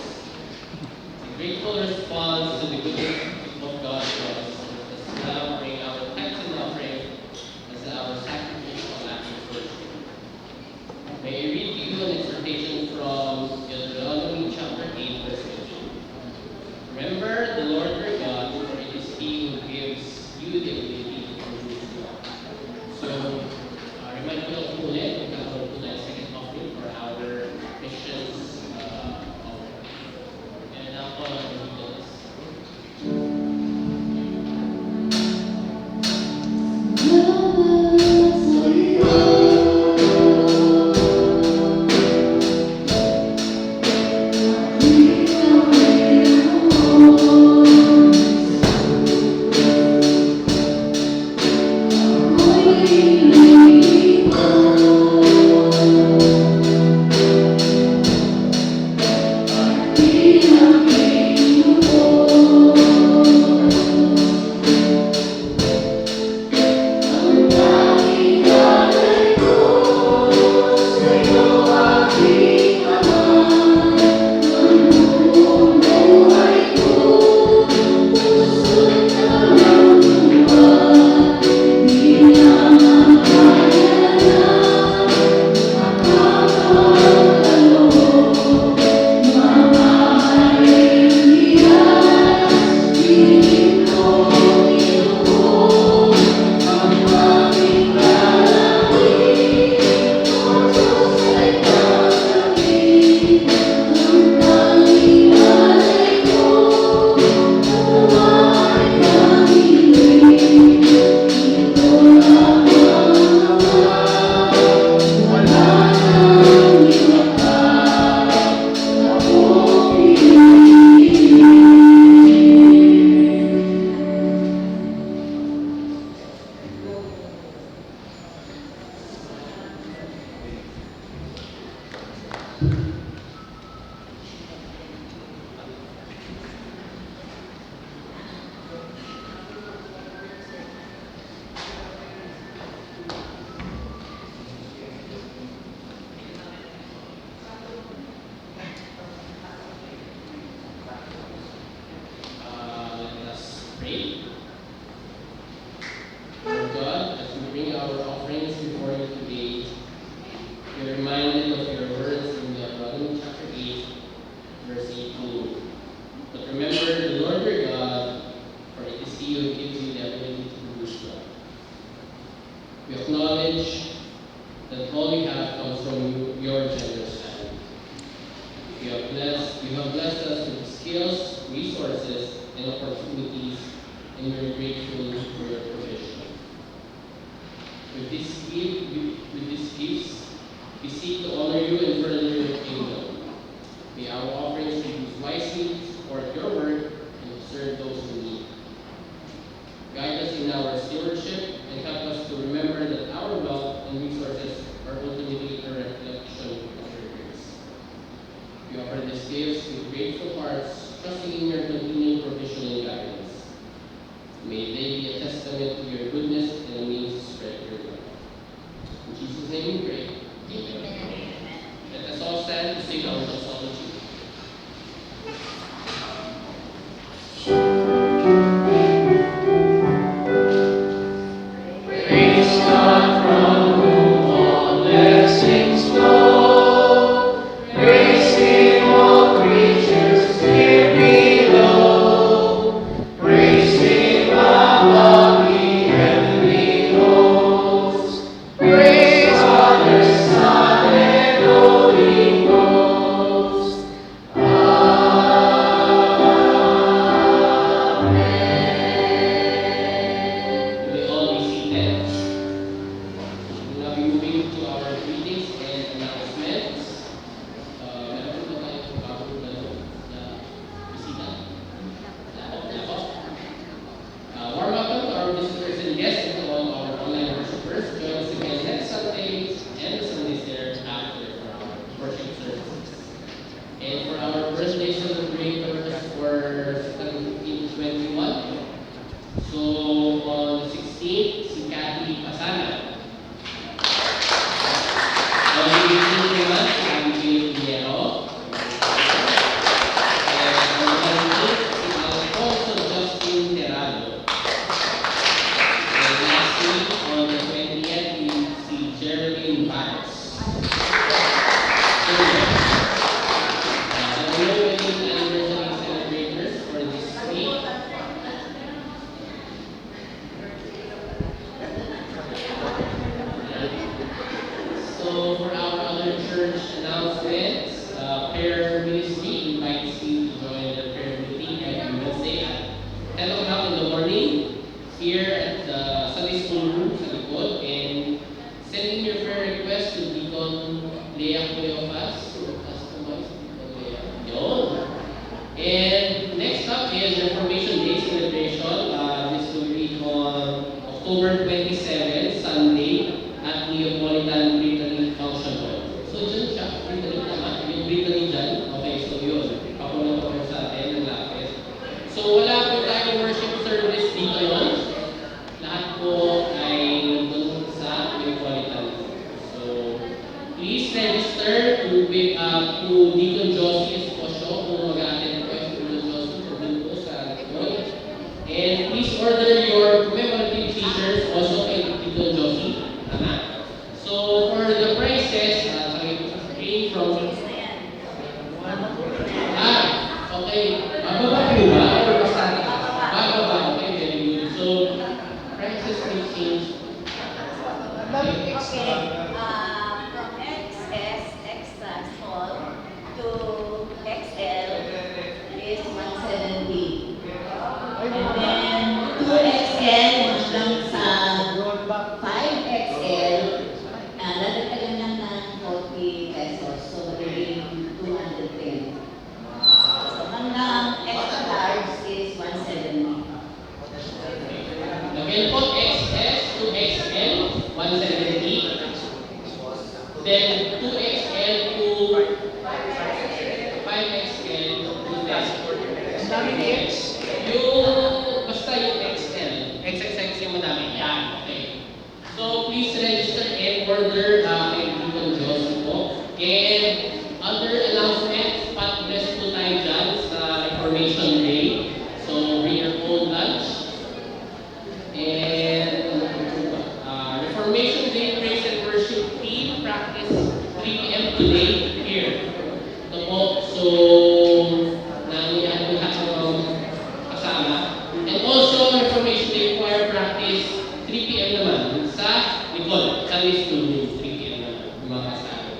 [SPEAKER 2] A grateful response to the goodness of God to us is now bring our tithes and offering as our sacrificial act of worship. May I read to you an exhortation from Deuteronomy chapter 8, verse 15. Remember the Lord your God, for it is He who gives you the ability to produce wealth. So, remind ko lang po ulit, magkakaroon po tayo second offering for our Christians offering. And now po, ang details. Let us pray. Lord God, as we bring our offerings before you today, we are reminded of your words in Deuteronomy chapter 8, verse 18. But remember the Lord your God, for it is He who gives you the ability to produce wealth. We acknowledge that all we have comes from your generous hand. You have blessed us with skills, resources, and opportunities, and we are grateful for your provision. With these gifts, we seek to honor you and further your kingdom. May our offerings be used wisely to support your work and to serve those who need. Guide us in our stewardship and help us to remember that our wealth and resources are ultimately a reflection of your grace. We offer these gifts with grateful hearts, trusting in your continuing provision and guidance. May they be a testament to your goodness and a means to spread your love. In Jesus' name we pray. Amen. Let us all stand to sing our song of Jesus.
[SPEAKER 5] Praise God from whom all blessings flow. Praise Him, all creatures here below. Praise Him above the heavenly hosts. Praise Father, Son, and Holy Ghost.
[SPEAKER 2] announcements. Prayer Ministry invites you to join the prayer meeting every Wednesday at 10 o'clock in the morning here at the Sunday School room sa likod. And send in your prayer request to Deacon Lea Cuevas. Customize Deacon Lea. Yun. And next up is Reformation Day celebration. This will be on October 27, Sunday, at Neapolitan Brittany Function Hall. So, dyan siya. Brittany naman. Yung Brittany dyan. Okay, so yun. Papunta po sa atin ng lapis. So, wala po tayong worship service dito yun. Lahat po ay nandun sa Neapolitan. So, please register to Deacon Josie Esposio kung mag-attend po yung Deacon Josie kung dun po sa likod. And please order your commemorative t-shirts also kay Deacon Josie. Tama? So, for the prices, sabi ko sa screen from... Okay. Bababa kayo ba? Or basta? Bababa. Okay, very good. So, prices will change.
[SPEAKER 1] Okay, from XS, extra small, to XL is 170. And then 2XL hanggang sa 5XL, lalagyan lang ng 40 pesos. So, magiging 210. So, hanggang extra large is 170.
[SPEAKER 2] Again po, XS to XL, 170. Then 2XL to 5XL, 210.
[SPEAKER 3] Ang daming X.
[SPEAKER 2] Basta yung XL. XXX yung madami. Yan. Okay. So, please register and order kay Deacon Josie po. And other announcements, pat-bless po tayo dyan sa Reformation Day. So, bring your own lunch. And Reformation Day Praise and Worship Team practice 3 p.m. today here. Ito po. So, nangyayari po lahat ng kasama. And also, Reformation Day Choir practice 3 p.m. naman sa likod. Sunday School room, 3 p.m. naman. Yung mga kasama.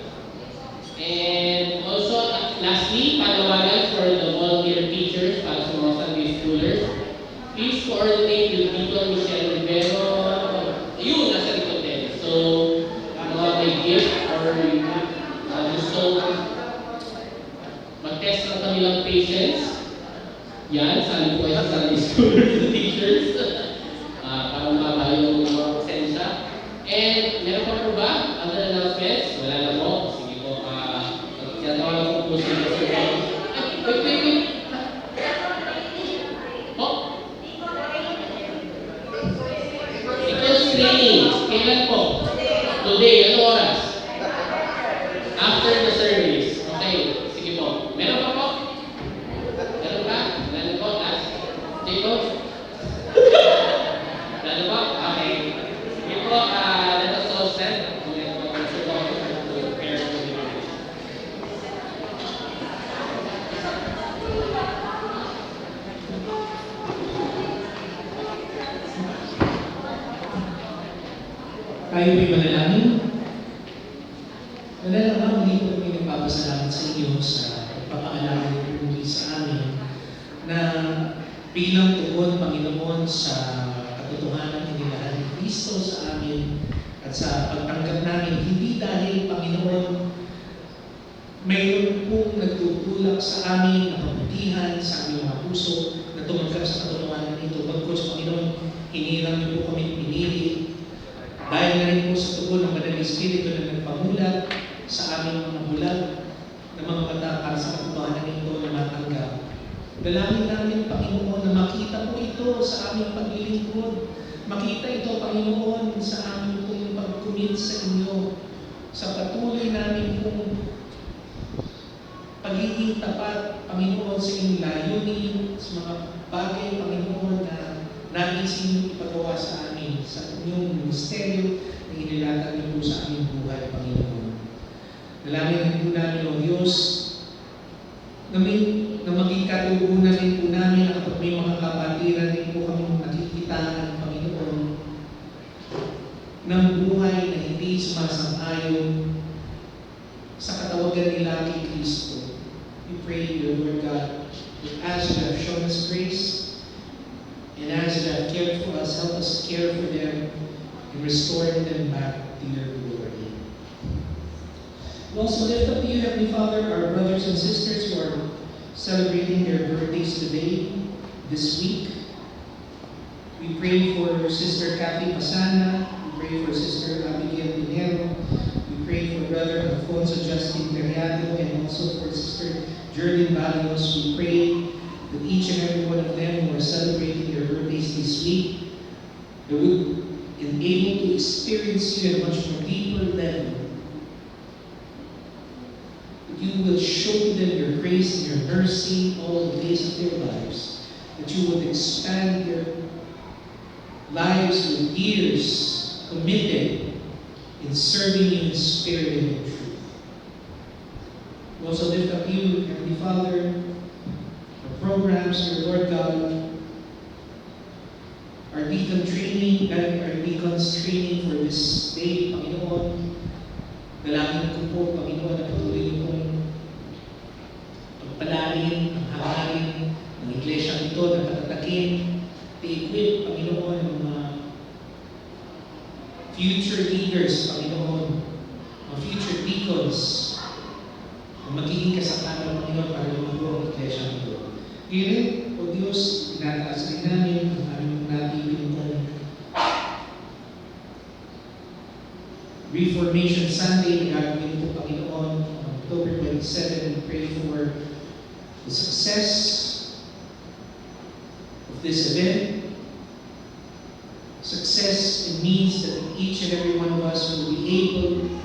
[SPEAKER 2] And also, lastly, panawagan for the volunteer teachers para sa mga Sunday Schoolers. Please coordinate with Deacon Michelle Rivero. Ayun, nasa likod din. So, mga may gift or gusto mag-test ng kanilang patience. Yan, saan po ay sa Sunday Schoolers, teachers. Para mababa yung mga pasensya. And meron pa po ba? Other announcements? Wala na po. Sige po. Tinatawagan ko po sila sa wait. Po? Deacon's training. Kailan po? Today. Anong oras? After the service. Okay. Sige po. Meron pa po? Meron pa? Wala na po. Last. Sige po. Wala na po? Okay. Sige po. Let us all stand. Let us all prepare for the meeting.
[SPEAKER 3] Tayo may manalangin. Manalangin, hindi po kami nagpapasalamat sa inyo sa pagpapaalala niyo muli sa amin na bilang tugon, Panginoon, sa katotohanan ng inilahan ni Kristo sa amin at sa pagtanggap namin, hindi dahil, Panginoon, mayroon pong nagtutulak sa amin na pabutihan sa aming mga puso na tumanggap sa katotohanan nito. Bagkus, Panginoon, hinirang niyo po kami pinili dahil na rin po sa tugon ng Banal na Espiritu na nagpamulat sa aming mga bulag na mga mata para sa katotohanan nito na matanggap. Dalangin namin, Panginoon, na makita po ito sa aming paglilingkod. Makita ito, Panginoon, sa aming pong pag-commit sa inyo. Sa patuloy namin pong pagiging tapat, Panginoon, sa inyong layunin, sa mga bagay, Panginoon, na nais niyo ipagawa sa amin, sa inyong ministeryo na inilatag niyo po sa aming buhay, Panginoon. Dalangin rin po namin, O Diyos, na maging katugunan rin po namin at kapag may mga kapatiran rin po kami nakikitaan, Panginoon, ng buhay na hindi sumasang-ayon sa katawagan nila nila kay Kristo. We pray, dear Lord God, that as you have shown us grace, and as you have cared for us, help us care for them and restoring them back to your glory. We also lift up to you, Heavenly Father, our brothers and sisters who are celebrating their birthdays today, this week. We pray for Sister Kathy Pasana. We pray for Sister Abigail Pinero. We pray for Brother Alfonso Justin Periado and also for Sister Jerlyn Barrios. We pray that each and every one of them who are celebrating their birthdays this week, they will be able to experience you at a much more deeper level. That you will show them your grace and your mercy all the days of their lives. That you would expand their lives with years committed in serving you in spirit and in truth. We also lift up you, Heavenly Father, our programs, dear Lord God, our deacon training, our deacons training for this day, Panginoon. Dalangin ko po, Panginoon, na patuloy niyo pong pagpalain, ang hangarin ng iglesia ito na patatakin, i-equip, Panginoon, ng mga future leaders, Panginoon, mga future deacons, na magiging kasama ng Panginoon para lumago ang iglesia ito. Ngayon, O Diyos, tinataas rin namin ang aming natibig mong Reformation Sunday na gagawin po, Panginoon, on October 27, and pray for the success of this event. Success, it means that each and every one of us will be able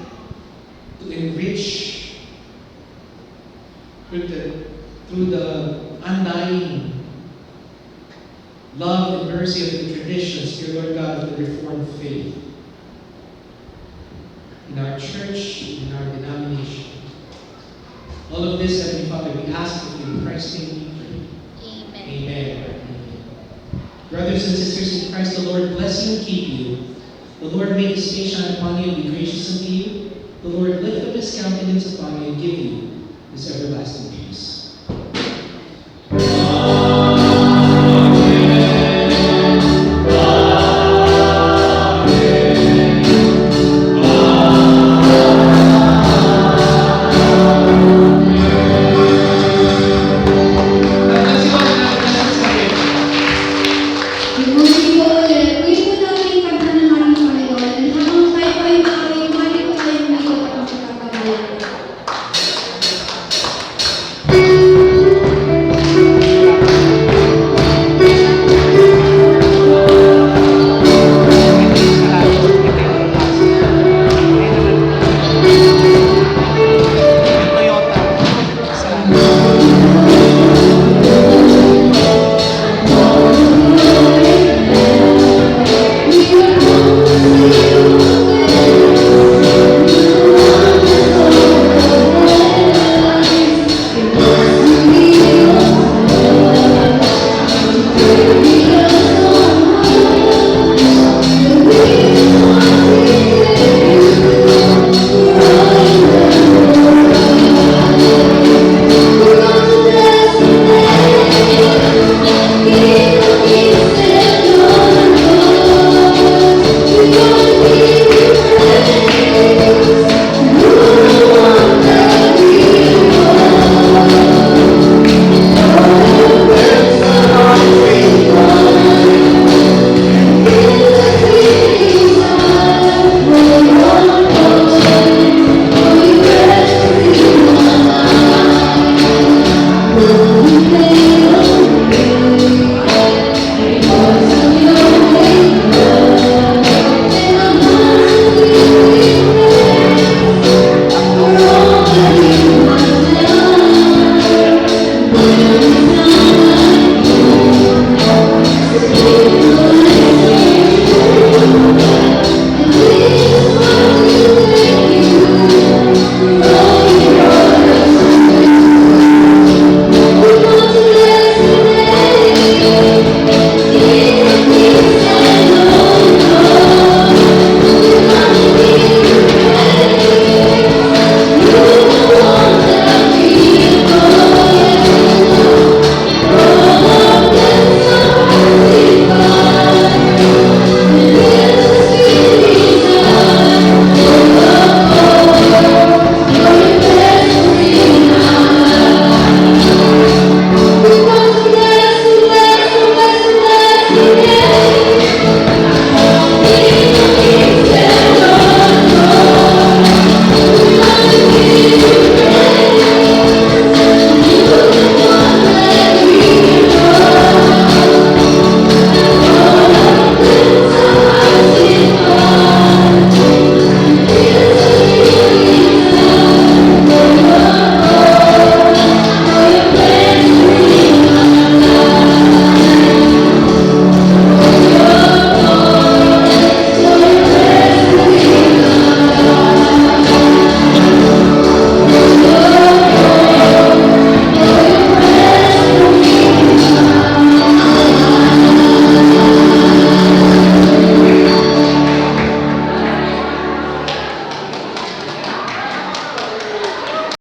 [SPEAKER 3] to enrich through the undying love and mercy of the traditions, dear Lord God, of the Reformed faith. In our church, in our denomination. All of this, Heavenly Father, we ask of you in Christ's name we pray.
[SPEAKER 1] Amen.
[SPEAKER 3] Amen. Brothers and sisters in Christ, the Lord bless you and keep you. The Lord make his face shine upon you and be gracious unto you. The Lord lift up his countenance upon you and give you his everlasting peace.